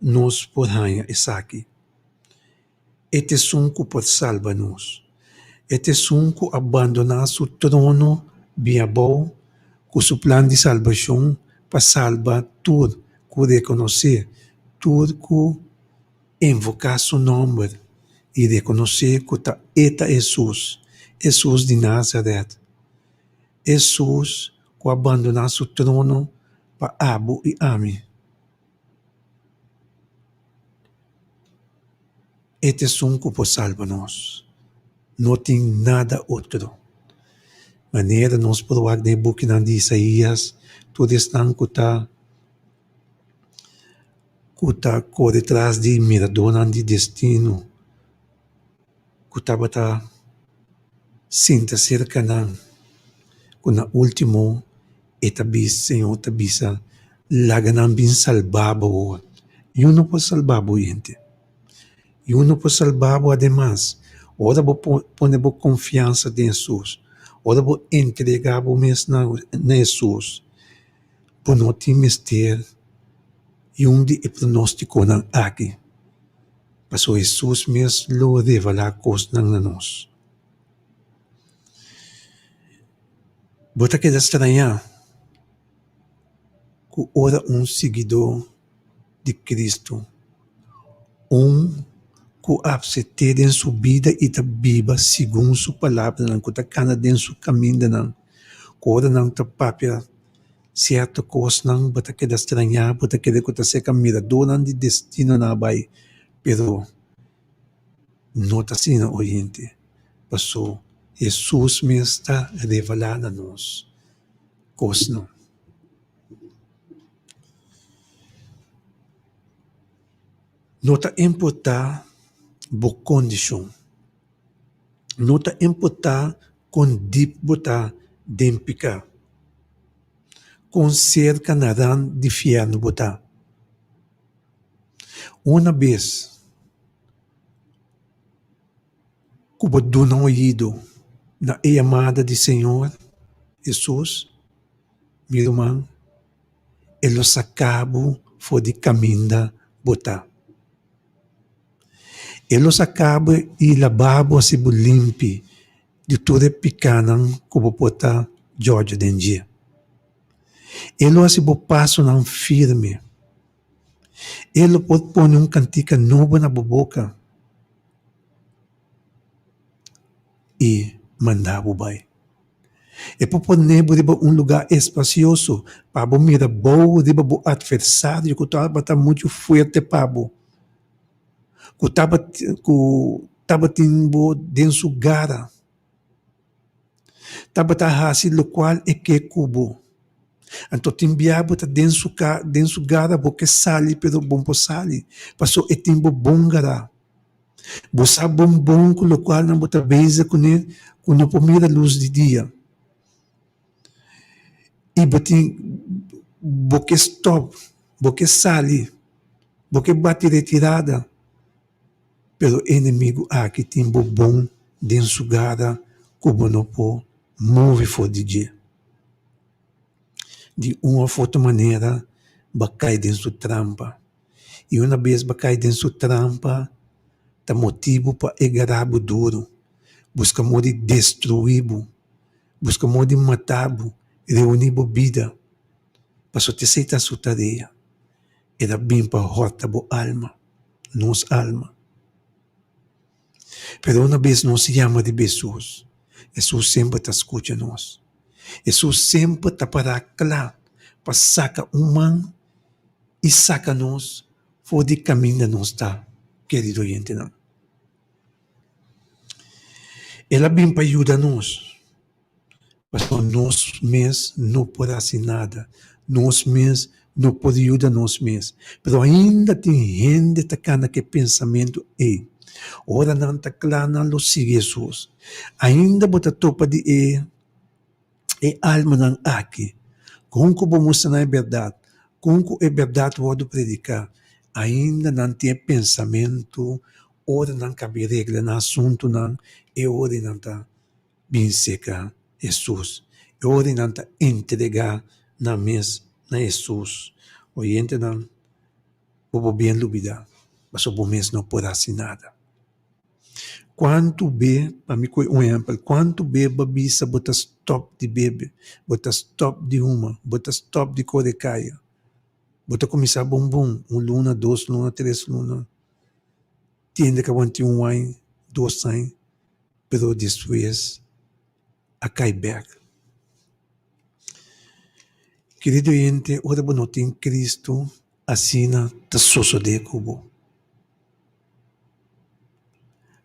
nós podemos ganhar isso aqui. Este sunco pode salvar-nos. Este sunco abandonar seu trono bem bom, com seu plano de salvação para salvar tudo, que reconhecer, tudo que invocar seu nome e reconhecer que é Jesus, Jesus de Nazaré. Jesus que abandonar seu trono para Abu e Ami. Este sunco pode salvar-nos. Não tem nada outro. Maneira nós podemos de book de Isaías, tudo estão que está por detrás de miradona de destino, que está sinta cerca não, que na último etabis Senhor tabisa laganam bin salvabo. E não pode salvar gente. E não pode salvar además. Ora vou pôr confiança em Jesus. Ora vou entregar mesmo na Jesus. Por não ter mistério. E de pronóstico não aqui. Passou Jesus mesmo lo revelar coisas na nós. Bota que estranhar. Que ora seguidor de Cristo. Que absete em sua vida e ta viva segundo sua palavra, que está cana em seu caminho, que ora não está papia certa coisa, não bota que estranhar, bota que está seca mirador de destino na vai, pero não está assim, oriente. Passou, Jesus me está revelando a nós, coisa não. Não está importar boa condição. Não está importar com deep botar dempica. Com cerca naran de fiano botar. Uma vez, que você não ouvido na chamada de Senhor Jesus, meu irmão, ele sacabo foi de caminho botar. Eles acabam e lavabo se limpi de tudo pequeno como botar George Dendia. Eles se passam não firme. Ele pode pôr cantica nova na boca e mandar o bai. E pode pôr lugar espacioso para mirar bom de o adversário que está muito forte para que estava tendo dentro sua gara. Estava assim, o qual é que cubo. Então, timbiabo está dentro sua gara, porque sali, pero bom por sali. Passou e timbo bom gara. Você bom, com o qual não bota beijo com ele, com a primeira luz de dia. E porque stop, porque sali, porque bate retirada. Pero o inimigo aqui tem bom dentro sua gara, como não pode mover for de dia. De uma outra maneira, vai dentro sua trampa. E uma vez vai dentro sua trampa, tá motivo para agarrar o duro. Busca modo de destruir, busca modo de matar, reunir a vida. Para só te aceitar sua tarefa. Era bem para rota a alma, nossa alma. Pero uma vez não se chama de Jesus. Jesus sempre está escutando nós. Jesus sempre está para claro, para sacar mão e sacar nós fora de caminho nós está, querido gente. Não. Ela vem para ajudar nós. Mas nós mesmos não podemos fazer nada. Nós mesmos não podemos ajudar nós mesmos. Mas ainda tem gente que está naquele pensamento aí. Ora não está claro, não sigue Jesus. Ainda bota topa de e alma ng aqui. Kung ko bumusta na é verdade, kung ko é verdade vou predicar, ainda não tem pensamento, ora não cabe regra no assunto não, e ora não está bem seca Jesus, e ora não está entregar na mesa na Jesus, oyente não, vou bem dúvida, mas o mês não pode ser nada. Quanto bebe, para mim, um exemplo, quanto bebe babisa, bota stop de bebe, bota stop de uma, bota stop de corecaia, bota começar bombom, 1 luna, 2 luna, 3 luna, tiende que aguante um ano, 2 anos, pero depois, a cai back. Querido gente, ora não tem Cristo, assina, tá sosso de cubo.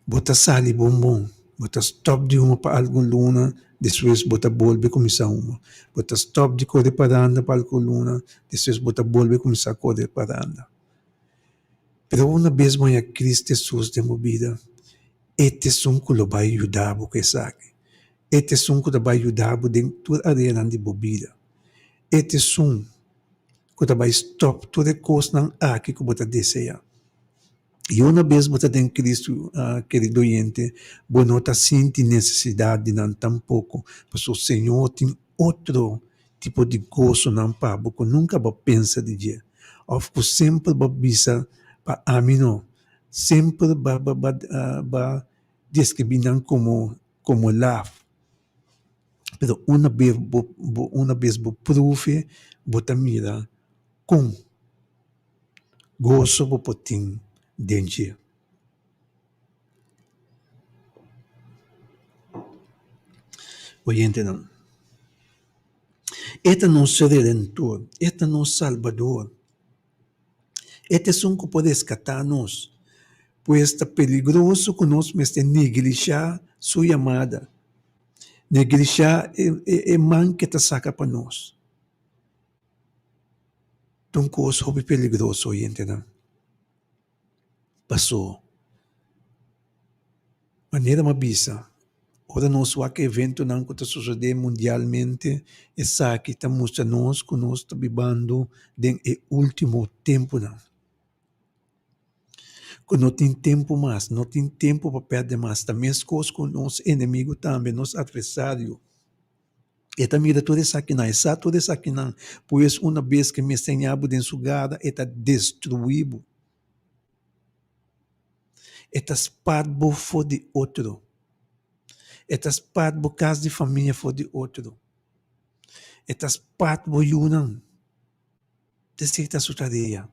Bota sali bombom, bota stop de uma para algum luna, depois bota volve começar uma. Bota stop de correr para andar para algum luna, depois bota volve começar a correr para andar. Pero uma vez mais a Cristo Jesus de movida, este som que vai ajudar o que sabe. Este som que vai ajudar dentro da arena de bobida. Este som que vai stop toda coisa aqui que bota deseja. E uma vez você tem Cristo, querido oyente, você não está sentindo necessidade de não tampouco, porque o Senhor tem outro tipo de gozo não para você nunca vai pensar de dia. Ou sempre vai pensar para mim não, sempre vai descrever como love. Pero uma vez você prove, você mira com gozo você tem dentro. Oyente não. Este não é redentor, este não é salvador. Este é um que pode resgatar-nos, pois está peligroso que nós negligenciar sua chamada. Negligenciar é man que está saca para nós. Então, coisa é peligroso, oyente não. Passou. Maneira mabisa. Ora nós o que evento não que está sucedendo mundialmente, essa aqui está mostrando nós que nós estamos vivendo no último tempo não. Que não tem tempo mais, não tem tempo para perder mais. Também as coisas com nosso inimigo também, nosso adversário. E também tudo isso aqui não, tudo isso aqui não. Pois uma vez que me ensinava dentro do lugar, está destruído. Estas parbo for de outro. Estas parbo casa de família for de outro. Estas parbo yunam. Dessa sua tarefa.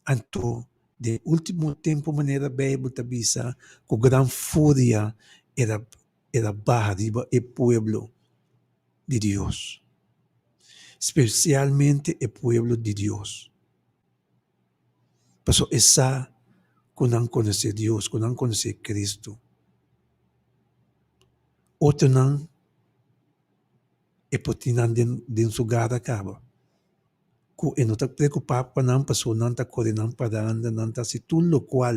Então, de último tempo, maneira Bíblia tabisa, com grande fúria era barra e pueblo de Deus. Especialmente o pueblo de Deus. Por essa que não conhece Deus, que não conhece Cristo. Outro não é porque não tem lugar acaba. Que não está preocupado para não pessoa não está correndo para andar, não está se tudo o qual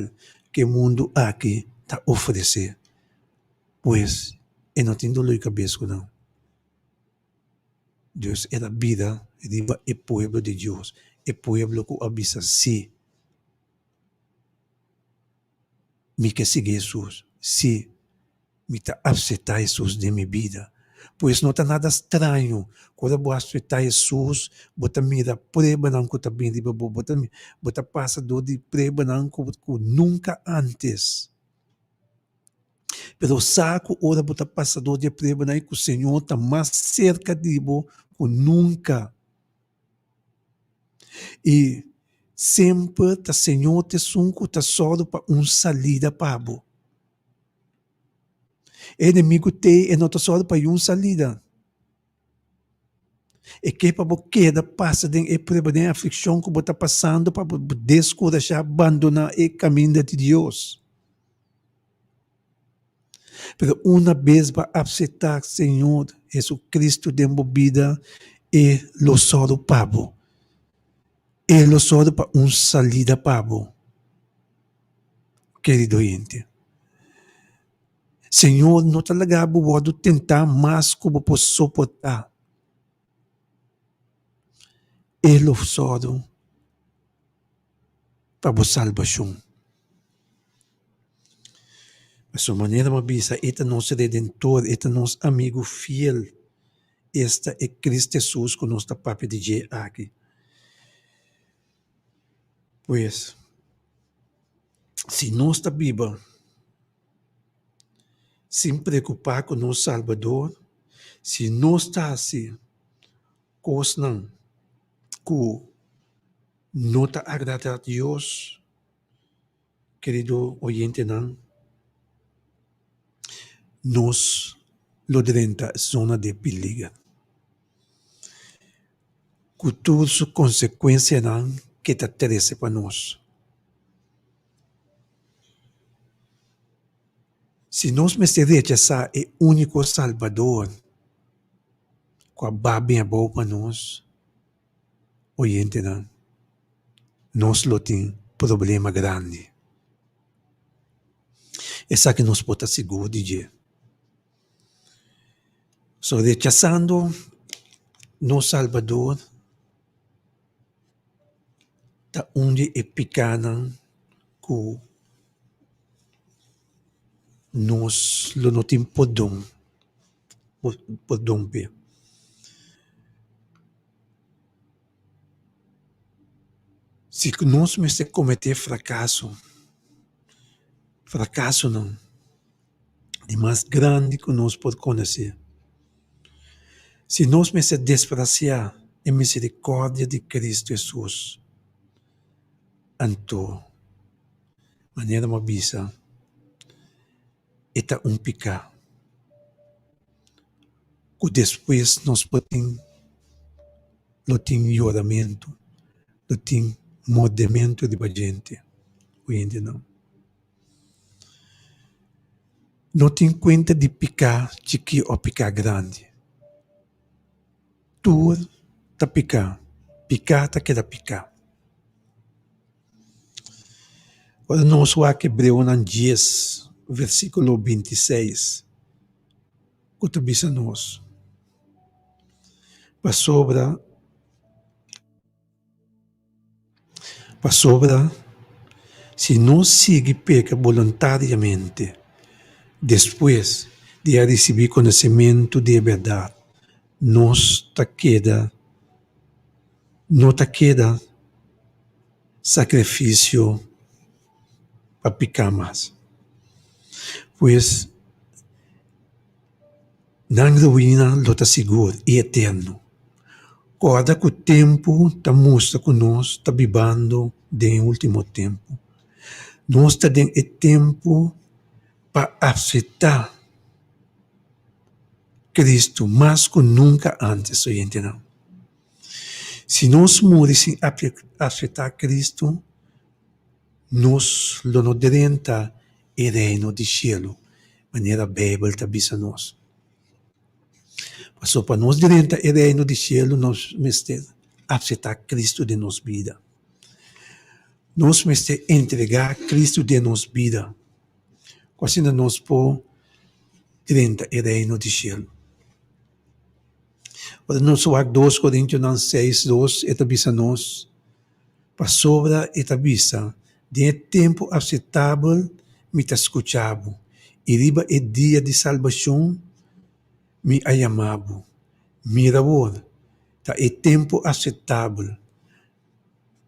que o mundo aqui está oferecer. Pois, não tem dor de cabeça não. Deus é a vida, é o povo de Deus, é o povo que avisa sim. Me quer seguir Jesus, se me está aceitar Jesus de minha vida. Pois não está nada estranho. Quando eu aceitar Jesus, você mira preba não que está bem de bobo, você passa de preba não que nunca antes. Pero saco ora você passa de preba não que o Senhor está mais cerca de você que nunca. E sempre o Senhor te sunco te só para salida para você. Inimigo te não te só para salida. E que para você queda passa de prova de aflição que você está passando para descorajar, abandonar o caminho de Deus. Pero uma vez para aceitar Senhor Jesus Cristo de vida e lo só para você. Ele só para salida para você. Querido gente. Senhor, não talaga pode tentar mais como posso suportar. Ele ofereceu para a salvação. A sua maneira de avisa, este é nosso Redentor, este é nosso amigo fiel. Este é Cristo Jesus que nós está para pedir aqui. Pois, se nós está viva, sem preocupar com nosso Salvador, se nós está assim, coisa não, que não está agradar a Deus, querido oyente, não, nós lo diremos zona de perigo. Com todas as consequências que está terrestre para nós. Se nós me rechazar o único Salvador, que vai bem bom para nós, oyente, nós lo temos problema grande. Essa que nós podemos segurar de dia. So, rechazando nosso Salvador, está onde é pecado que nós não temos perdão ver. Se nós me cometer fracasso não, de mais grande que nós podemos conhecer. Se nós me despreciar a misericórdia de Cristo Jesus, então, maneira uma bisa, é pecado. Que depois nós podemos ter choramento, ter movimento de gente. Hoje não. Não tem conta de pecar chiquinho ou pecar grande. Tudo está pecar. Pecar está queda pecar. Agora nós vamos aqui Hebreu 10, versículo 26. Que te avisa nós. Para sobra, se não sigue peca voluntariamente, depois de receber conhecimento de verdade, não te queda sacrifício para pecar mais. Pois, na ruína lo está seguro e eterno. Guarda que o tempo está mostra que nós está vivendo no último tempo. Nós está dando tempo para aceitar Cristo mais que nunca antes, gente, não. Se nós morremos sem aceitar Cristo, nós não teremos o reino do céu, maneira a Bíblia está dizendo a nós. Mas para nós teremos o reino do céu, nós precisamos aceitar Cristo de nossa vida. Nós precisamos entregar Cristo de nossa vida. Assim nós podemos ter o reino do céu. Ora, nós vamos 2 Coríntios 6, 2, e está nós, para sobra e está de tempo aceitável, me está escutado, e riba é dia de salvação, me ha chamado. Mira agora, está é tempo aceitável.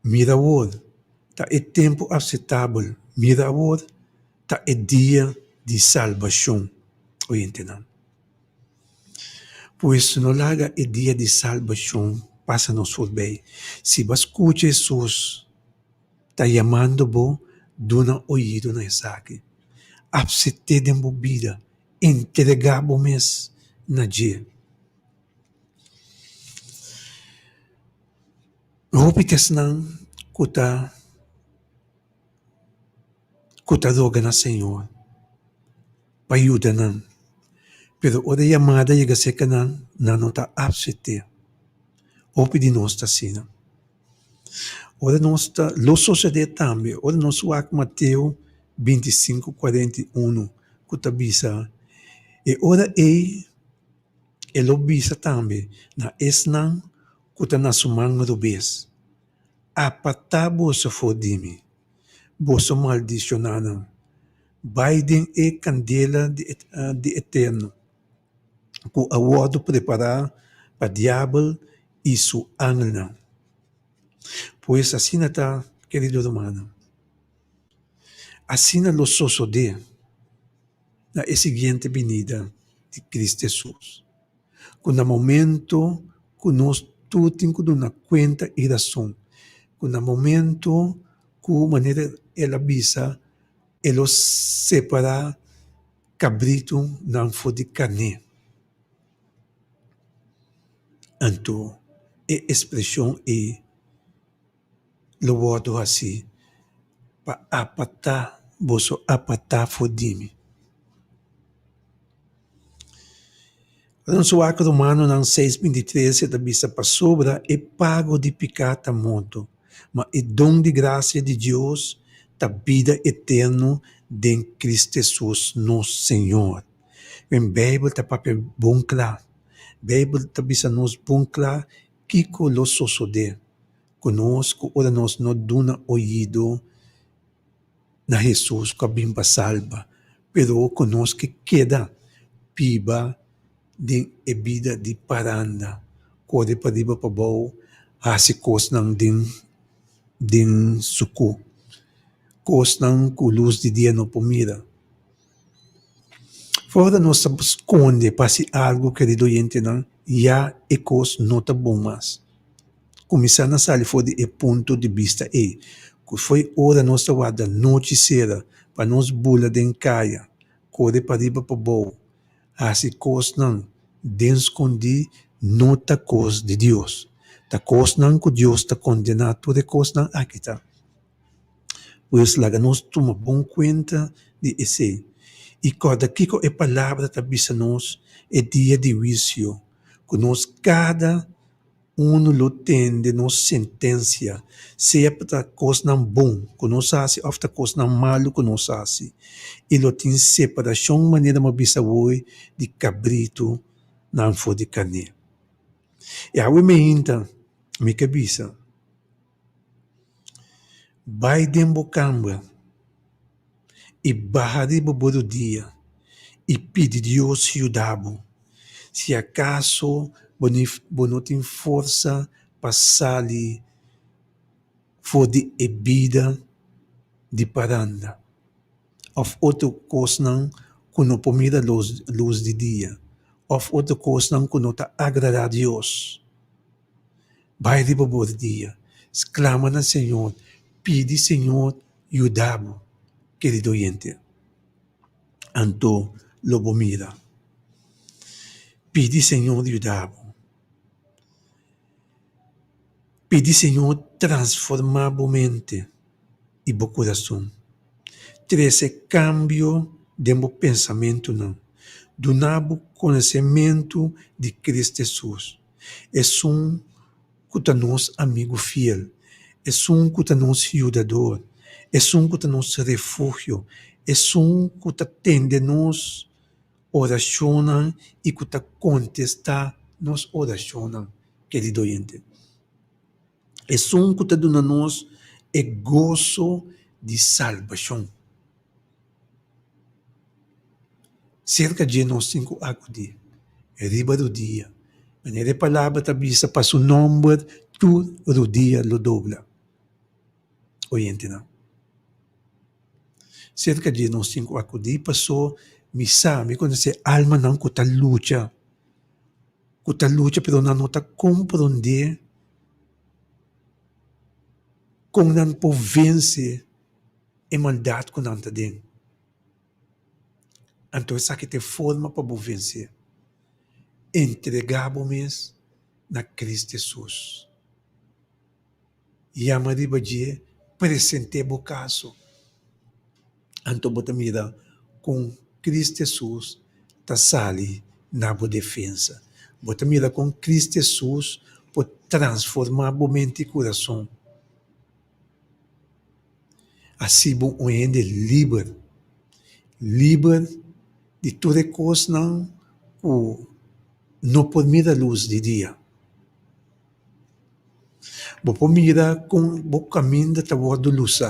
Mira agora, está é tempo aceitável. Mira agora, está é dia de salvação. Oi, entendam? Pois não larga o dia de salvação, passa-nos por bem. Se você escuta Jesus, está chamando-vos, dona ouvido nessa aqui. Absete de uma vida, entregar-vos na dia. Ropites não, que roga na Senhor, para ajudar não. Pero ora chamada chega a ser que não está absete. Hope de nós está assim. Ora nós está, lo sucede também, ora nós vamos Mateus 25, 41, kutabisa e ora elo bisa tambe na esnang kuta na sumang rubes. Apata boso fodimi, boso maldicionanang, baiding e candela de eterno, ku awardo preparar para diablo e su ángel não. Pois assim está, querido hermano, assim lo sucede na seguinte venida de Cristo Jesus. Quando momento que nós tudo temos uma conta e razão, quando momento que maneira ela avisa, ela separa cabrito não for de carne. Então, a expressão é louvado assim, para apatar, você apatar fodime. No seu arco romano, não 6:23, da vista para sobra, é pago de pecado muito, mas é dom de graça de Deus, da vida eterna de Cristo Jesus, nosso Senhor. A Bíblia está papel bom claro. A Bíblia está vista nos bom claro, que lo sucede. Conosco, ora nós não damos ouvido na Jesus, que a bimba salva, pero conosco que queda piba din vida de paranda, kode pa di ba pabaw, hasikos ng din suku, kos ng kulus di dia no pumira. Fora nos esconde para si algo que doente não, ya ecos nota bomas. Começar na sala foi de ponto de vista que foi hora nossa guarda noite cedo para nos bula den caia, kode pa di ba pabaw, assim cos não, descondi nota cos de Deus. Ta cos não que Deus está condenado de cos não aqui tá. Pois lá nós toma bom conta de esse. E cada que é palavra tá bisa nós é dia de juízo. Que nós cada lo tem de nos sentença, seja para cos não bom, que nós hace, ou para cos não malo que nós hace. E lo tem separação maneira uma bisa hoje de cabrito não for de carne. E a me hinta, me cabeça, vai dembo camba, e bahari bobo dia, e pede Deus ajudabo, se acaso não tem força para sair for de bebida de paranda, ou outra coisa não, quando pomida luz de dia, ou outra coisa não, quando está agradar a Deus. Vai de bobo dia, exclama no Senhor, pede Senhor, ajudabo, querido oyente. Anto lobo mira. Pede Senhor, ajudabo. Pede Senhor, transformar a mente e o coração. Trazer cambio de meu pensamento não. Donar conhecimento de Cristo Jesus. É que nos amigo fiel. É que nos ajudador. É que nos refúgio. É que atende nos oração e que contesta nos oração, querido oyente. É que dona nos é gozo de salvação. Cerca de nós 5 acudir, riba do dia. Maneira de palavra tabisa para o número, tudo o dia lo dobla. Oyente não. Cerca de nós 5 acudir, passou, me sabe, quando se alma não que luta, pero não está compreender, como não pode vencer a maldade que não está dentro. Então, essa aqui tem forma para vencer. Entregar-vos na Cristo Jesus. E a Maria Badia presente o caso. Então, bota mira com Cristo Jesus, tá sali na boa defesa. Bota mira com Cristo Jesus, pode transformar a mente e coração. Assim, bom, o ende livre de toda coisa não pode mirar a luz de dia. Você pode mirar com o caminho da tawar luz.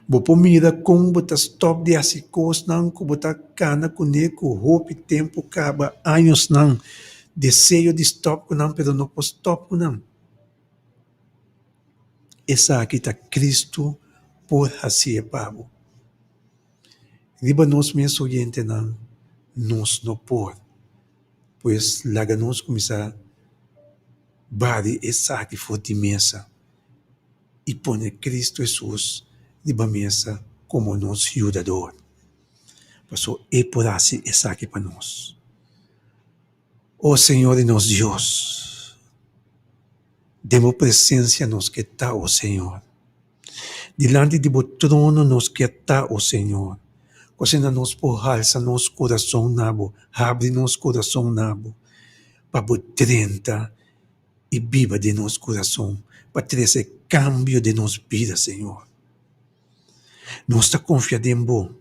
Você pode mirar com você stop de assim coisas não, que você cana com ele, com hope tempo acaba anos não, desejo de stop com não, pero não pode stop com não. Essa aqui está Cristo por assim pavo. Riba nós mesmos oyente não, nós não pode, pois laga nós começar bari essa aqui for de mesa e põe Cristo Jesus riba mesa como nosso ajudador. Passou e por assim essa aqui para nós. Oh Senhor e nosso Deus, demos presença nos que está, oh Senhor. Delante de o trono nos que está, oh Senhor. Cosina nos por alça nos coração nabo, abre nos coração nabo, para o 30 e viva de nosso coração, para ter esse cambio de nossa vida, Senhor. Nós está confiando em Você,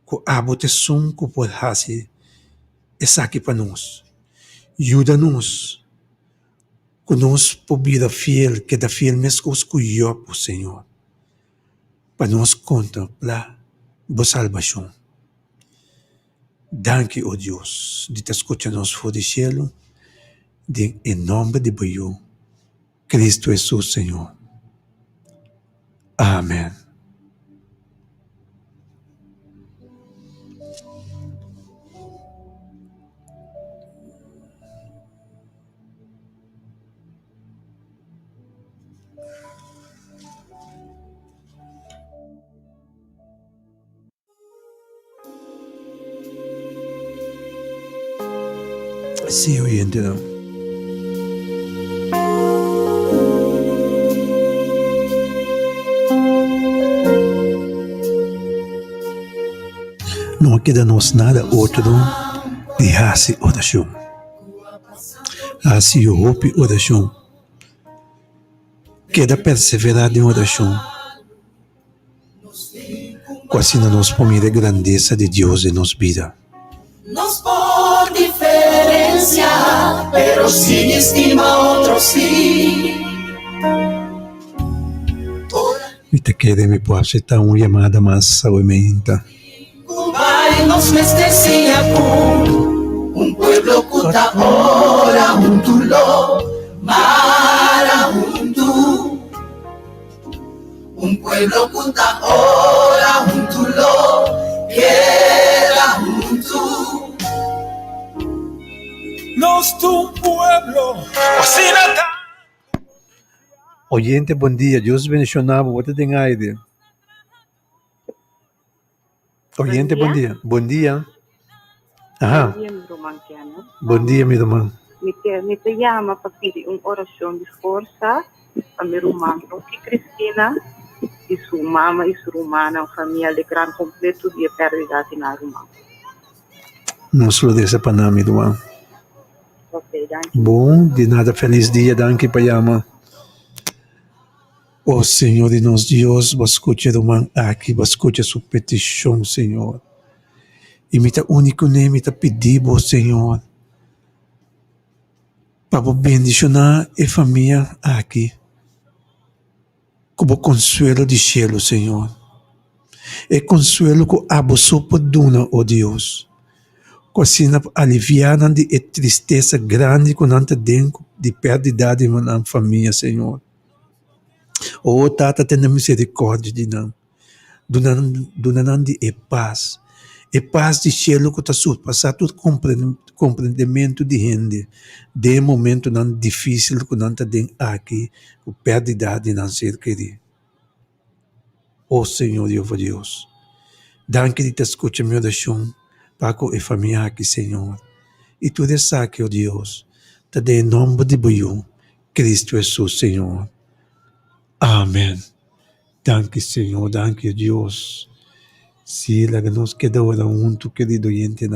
que a botação que pode fazer, essa aqui para nós. Ajuda-nos, que nós podemos fiel, que da fiel mesmo que eu, Senhor, para nós contemplar a salvação. Danke, oh Deus, de te escutar-nos fora do cielo, em nome de Deus, Cristo Jesus, Senhor. Amém. Sí, oyente, ¿no? Não queda-nos nada outro de fazer oração. Assim, eu hope oração. Queda perseverar em oração. Quase não nos pomira a grandeza de Deus em nossa vida. Nos por diferencia, pero sin estima otro sí. E te quede me può aceitar uma chamada mais suavemente. Cuba nos mestecía un pueblo cuta ora juntulo, mara juntu. Un pueblo cuta ora juntulo, quiera juntu. Nos tu pueblo, Osinata. Oyente, bom dia. Deus bendicionava. Você tem aire. Oyente, bom dia. Bom dia. Ajá. Bom dia, meu irmão Tiano. Bom dia, meu irmão. Me te llama para pedir uma oração de força para meu irmão, que Cristina e sua mama e sua irmã, a família de grande completo de eternidade na irmã. Não se lo desse para nada, meu irmão. Ok, danke. Bom, de nada, feliz dia, danke, Payama. Oh, Senhor de nosso Deus, você escuta o irmão aqui, você escuta a sua petição, Senhor. E me tá único nem me tá pedindo, Senhor, para bendicionar a família aqui, como consuelo de cielo, Senhor. E consuelo que a você pode dar, oh Deus. Cosina aliviada de tristeza grande que não dentro de perda de uma família, Senhor. Oh, Tata, tenha misericórdia de nós. Dona-nos de paz. E paz de cielo que está surpassar todo compreendimento de gente. De momento não difícil que não está dentro aqui, com perda de não ser querido. Oh, Senhor, Deus. Danke de te escutar minha oração. Paco e família aqui, Senhor. E tudo isso aqui, oh Deus, te dê em nome de Deus, Cristo Jesus, Senhor. Amém. Danke, Senhor. Danke, Deus. Se la nos queda ahora junto, querido oyente.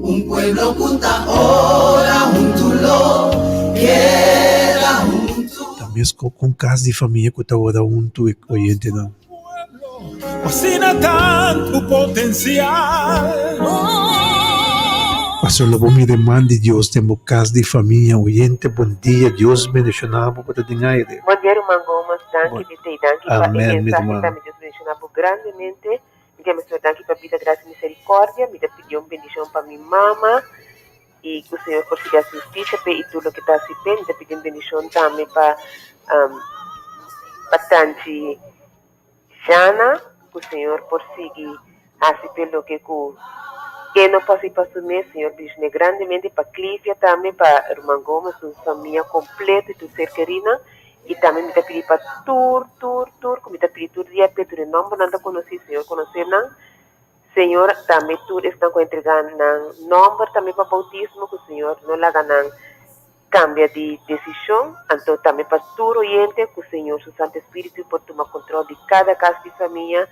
Un pueblo junta ora juntulo, quiera junto. Também com casa de família que está ahora junto, oyente. Fascina tanto potencial. Pastor, lobo mi demande Dios, temo casa de família, oyente, bom dia, Deus mencionava para dinheiro. Bom dia, irmã Gomes, danke de te, danke para Amém, meu essa irmão. que me mencionava grandemente. Me quero danke para a vida, graça e misericórdia. Me pediu bendição para minha mama. E que o Senhor consiga a justiça e tudo que está se pedindo. Me pediu bendição também para Tanti Jana. Que o Senhor consiga assim pelo que não possa ir para assumir, Senhor, bendição grandemente para Clívia também, para irmã Gomes, sua família completa e tu ser querida. E também me pedi para tur, como me pedi tur dia Pedro, não nada conhecer, Senhor, conhecer não. Senhor, também tur estão entregando número também para bautismo, que o Senhor não laga não cambia de decisão. Então também para tur oriente, que o Senhor, o Santo Espírito, pode tomar controle de cada casa de família,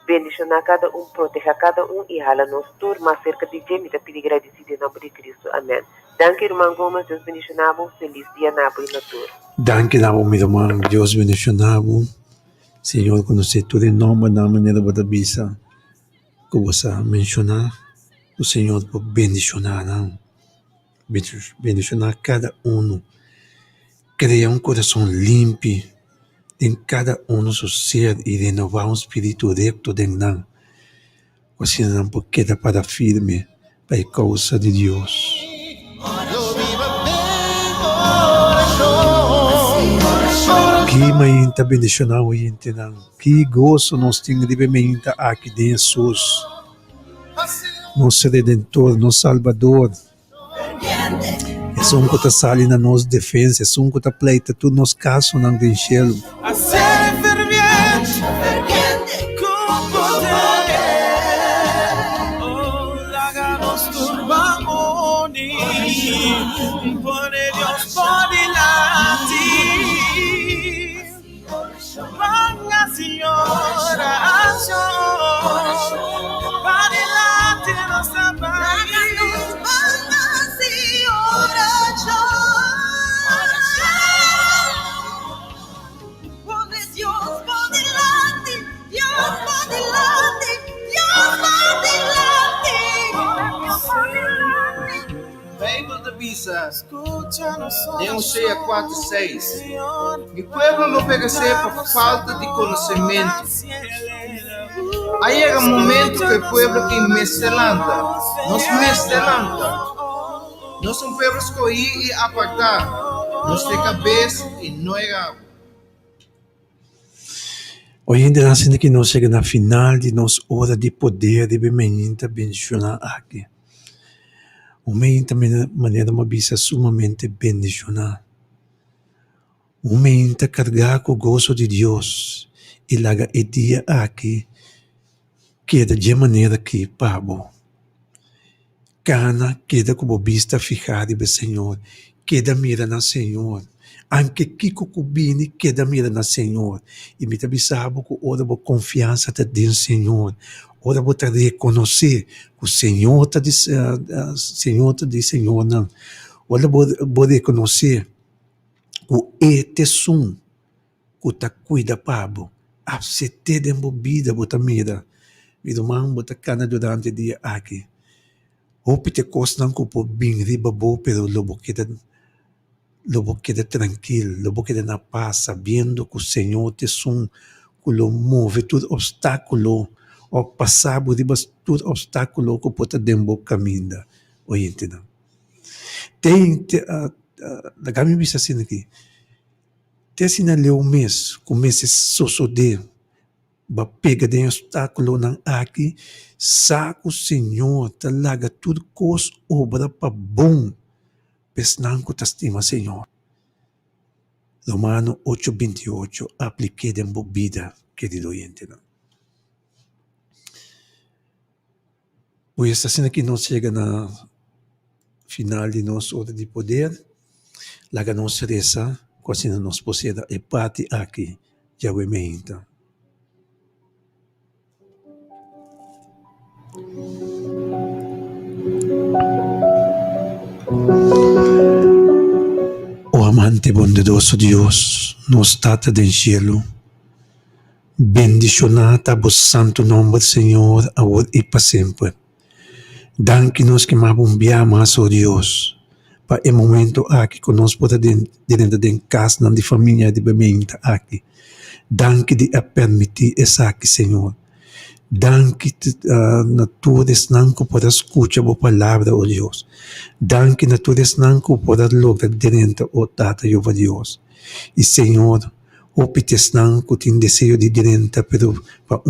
bendição a cada proteja cada e hala nos tur mais cerca de gente, me pedi agradecido em nome de Cristo. Amém. Danke, irmã Gomes, Deus bendicionava, feliz dia na tur. Danke, nabo, meu irmão, Deus mencionava. Senhor, conhecer tudo em nome da maneira da bisa. Que você mencionar, o Senhor pode bendicionar, não? Bendicionar cada um. Criar coração limpo em cada seu ser e renovar espírito recto dentro não. Assim não pode quedar para firme para a causa de Deus. Que mainta bendicionar o ente não. Que gozo nós temos de mainta aqui de Jesus. Nosso Redentor, nosso Salvador. É um que está saindo na nossa defesa, é um que está pleita tudo nos casos não tem cielo. Con poder, oh, láganos turbamoni, pone Dios por delante. Venga, Señora, para delante nuestra país. Bíblia da Bisa, em Osea 4:6. Mi pueblo lo pereceu por falta de conhecimento. Aí era o momento que o povo que mestelanta, nós somos povo escolhido e apartar, nós de cabeça e não erramos. Hoje em dia, assim que nós chegamos na final de nossa hora de poder, de bendicionar aqui. Uma maneira uma bisa sumamente bendicionar. Uma carregar com o gozo de Deus e laga o dia aqui queda de maneira que pabo. Cana queda com a vista fijada no Senhor, queda mira no Senhor. Anche Kiko Kubini queda mira no Senhor. E me tabisabo que ora boa confiança está dentro do Senhor. Ora boa reconhecer que o Senhor está de Senhor não. Ora boa reconhecer o etesum que está cuida pabo. Absete de embobida bota mira. Meu irmão bota cana durante o dia aqui. O Pentecostes não cupo bem riba bo pero lobo queda tranquilo, lobo queda na paz, sabendo que o Senhor te que lo move todo obstáculo, ou passar por todo obstáculo que pode dembo caminho. Oi, entendeu? Na caminho bisa assim aqui. Tem assim na leu mês, comece a sosodar, ba pega de obstáculo não aqui, saco o Senhor, talaga tudo coisa obra para bom. Pesnan ko tastima, Senhor. Romano 8:28, apliquei de embobida, querido oyente. Pois assim que nós chega na final de nossa hora de poder, laga nós reza, quase nós posseda e parte aqui, já o ementa. O amante bondadoso Deus, nos trata del cielo, Bendicionata o santo nome, Senhor, agora e para sempre. Danke-nos que mabumbiamos, oh Deus, para o momento aqui que nós podemos dentro de casa, de família, de bementa aqui. Danke de a permitir essa aqui, Senhor. Danke na tua desnanco por escutar a palavra, oh Deus. Danke na tua desnanco por lograr dentro, oh Tata, oh Deus. E Senhor, o pitesnanco tem desejo de dentro, pero para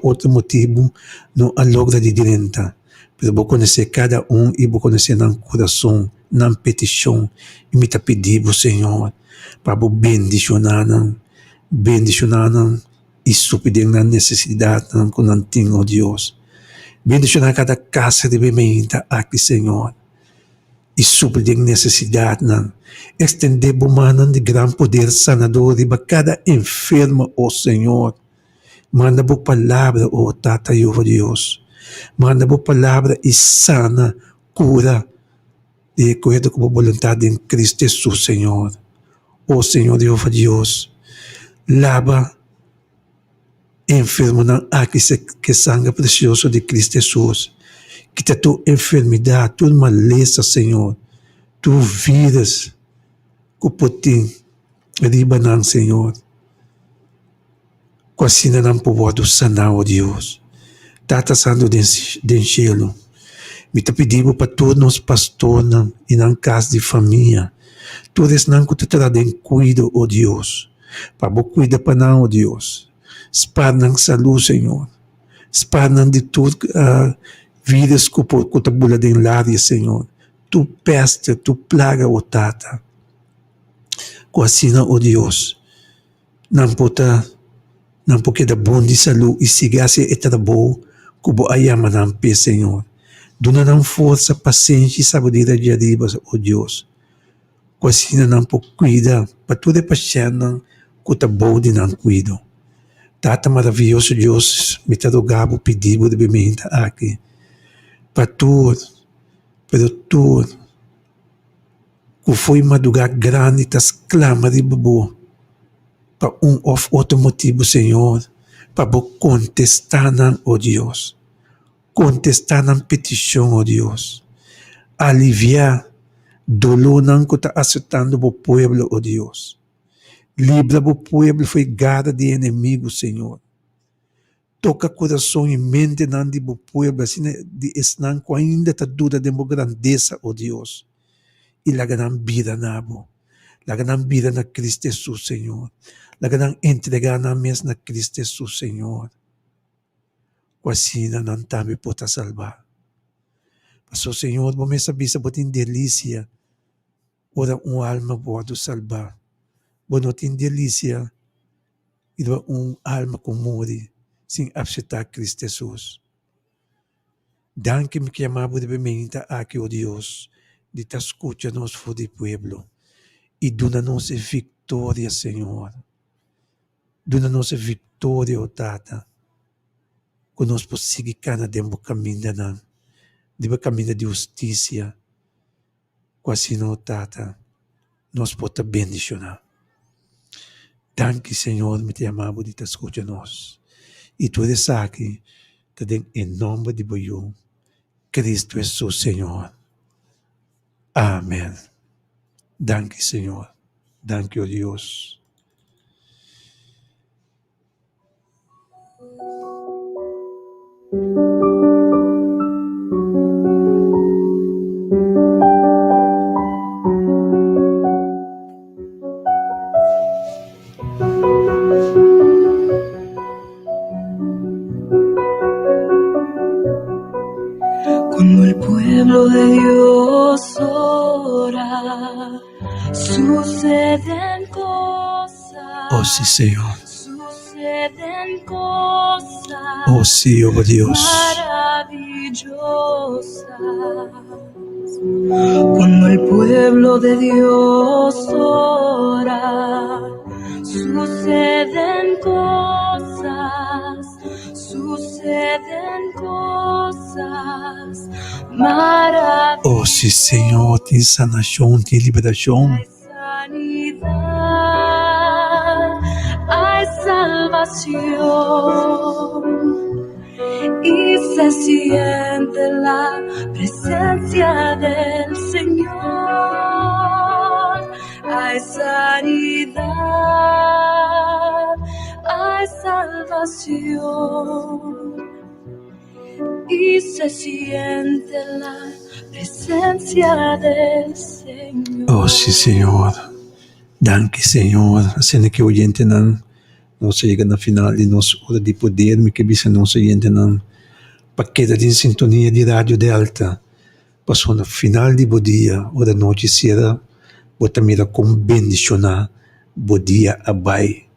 outro motivo não a logra de dentro. Pero vou conhecer cada e vou conhecer no coração, na petição, e me pedir, Senhor, para bendicionar e suprir na necessidade que não tem, oh Deus. Bendicionar cada casa de bementa aqui, Senhor. E suprir necessidade, estender o de grande poder sanador de cada enfermo, oh Senhor. Manda boa palavra, oh Tata, oh Deus. Manda boa palavra e sana, cura, de acordo com a vontade de Cristo Jesus, Senhor. Oh Senhor, oh Deus, lava enfermo aqui que sangue precioso de Cristo Jesus. Quita tua enfermidade, tua maleza, Senhor. Tu vidas que pode ribanar, Senhor. Quase não pode sanar, oh Deus. Tata Santo de cielo. Me te pedimos para todos os pastores e na casa de família. Todos não que te trazem cuido, oh Deus. Para cuidar para nós, oh Deus. Espar ng saúde, Senhor. Espar ng de tudo vidas que te bula de lária, Senhor. Tu peste, tu plaga, oh Tata. Quase oh Deus. Não porque da bom de saúde e siga-se e trabalho que bo ayama ng pé, Senhor. Duna ng força, paciência e sabedoria de arriba, oh Deus. Quase não por cuida, para tudo é paciente que te bom de não cuido. Tata maravilhoso Deus, me te rogava pedido de bementa aqui. Para tudo, que foi madrugar grande, tas clama de bobo. Para outro motivo, Senhor, para contestar, oh Deus. Contestar na petição, oh Deus. Aliviar dolor que está aceitando o povo, oh Deus. Libra o povo foi garra de inimigos, Senhor. Toca coração e mente do povo, assim de esnan que ainda está dura de uma grandeza, oh Deus. E la gran vida nabo. La gran vida na Cristo Jesus, Senhor. La gran entregar na mesa na Cristo Jesus, Senhor. Quase não também pode salvar. Mas, Senhor, vou me saber se botin delícia. Ora alma pode salvar. Não tem delícia e alma que morre sem aceitar Cristo Jesus. Danke me que amava de bementa aqui, oh Deus, de te escutar nos for de pueblo e dona-nos vitória, Senhor. Dona-nos vitória, oh Tata, que nós possamos seguir cada tempo caminhando, de caminho de justiça, quase não, Tata, nós podemos bendicionar. Danke, Senhor, me te amava de te escutar nós. E tu eres aqui, em nome de Boiú, Cristo Jesus, Senhor. Amém. Danke, Senhor. Danke, oh Deus. Cuando el pueblo de Dios ora, suceden cosas. Oh sí, Señor. Suceden cosas. Oh sí, oh Dios. Maravillosas. Cuando el pueblo de Dios ora, suceden cosas. Suceden cosas maravillosas. Oh sí, Señor, tem sanação, tem liberação. Hay sanidad, hay salvación. salvación y se siente la presencia del Señor. Hay sanidad, hay salvación y se siente la presencia del Señor. Oh sí, Senhor. Danke, Senhor. Sendo que oyente não chega na final de nossa hora de poder, me que bisa nosso oyente não paqueta de sintonia de Rádio Delta. Passou no final de bom dia, hora noite será, bota mira com bendicionar, bom dia abai.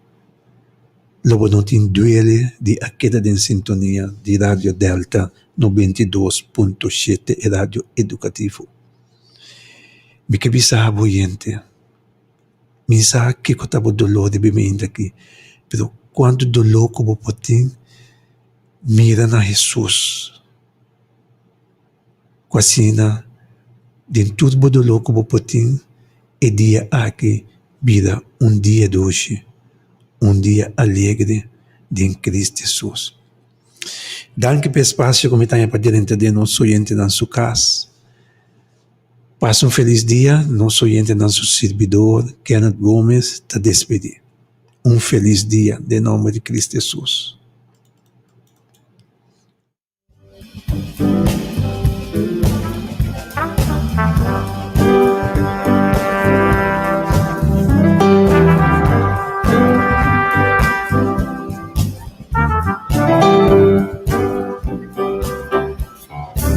Logo não tem duele de a queda de sintonia de Rádio Delta 92.7 Rádio Educativo. Me que bisa oyente. Me sabe que eu estava dolor de bem aqui. Pero quando dolor como potin, mira na Jesus. Quasina, de tudo dolor como potin, e dia aqui, vida dia de hoje, dia alegre de Cristo Jesus. Danke pelo espaço que me está para diante de nosso oyente na sua casa. Passa feliz dia, nosso oyente, nosso servidor, Kenneth Gomes, te despedir. Feliz dia, em nome de Cristo Jesus.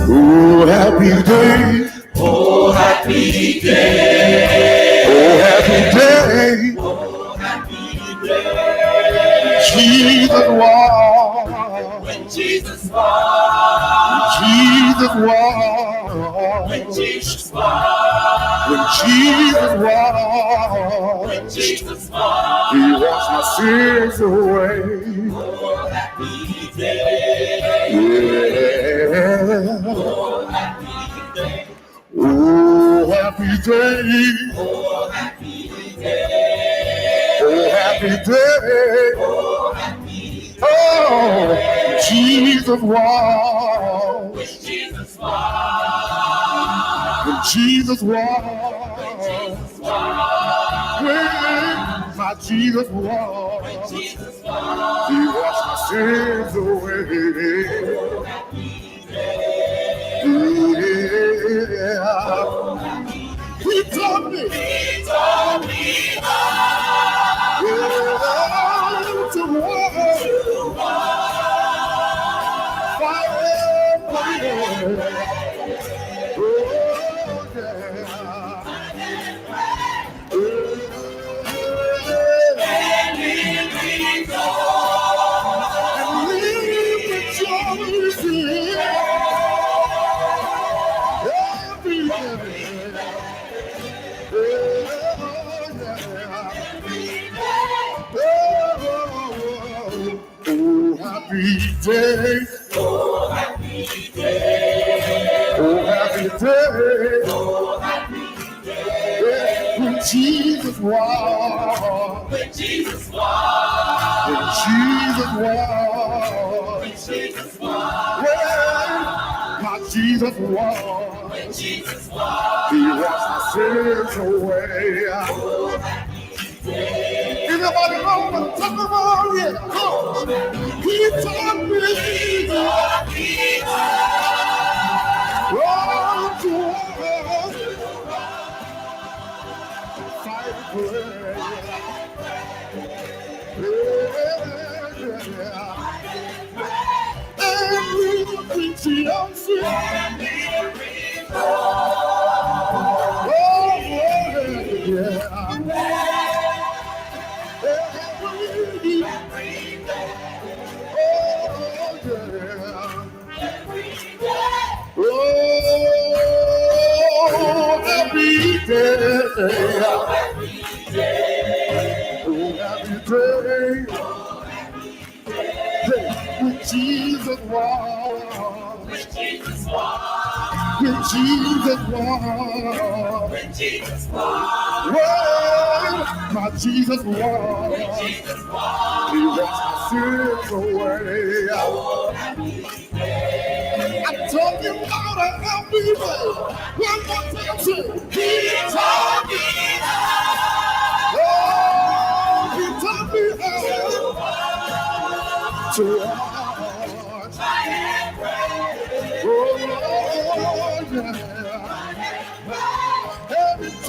Oh, happy day. Oh, happy day. Oh, happy day. Oh, happy day. Jesus walked. When Jesus walked. Jesus walked. When Jesus walked. When Jesus walked. When Jesus walked. He washed my sins away. Oh, happy day. Yeah. Oh, happy day. Oh, happy day. Oh, happy day. Oh, happy day. Oh, happy day. Oh, Jesus walked. When Jesus walked. When Jesus walked. When Jesus walked. When my Jesus walked. When Jesus walked. He washed my sins away. Oh, happy day. Yeah. He taught me how to walk. Happy day. Oh, happy day. Oh, happy day. Oh, happy day. When Jesus walked. When Jesus walked. When Jesus walked. When Jesus walked. When my Jesus walked. When Jesus walked. He washed my sins away. Oh, happy day. Everybody know what I'm talking about? Yeah. Oh, he taught me to fight Jesus walked. When Jesus walked. When Jesus walked. When Jesus walked. When My Jesus won. He washed my sins away. I'm talking about a happy day. One more time, say, He taught me how. Oh, He taught me how to walk.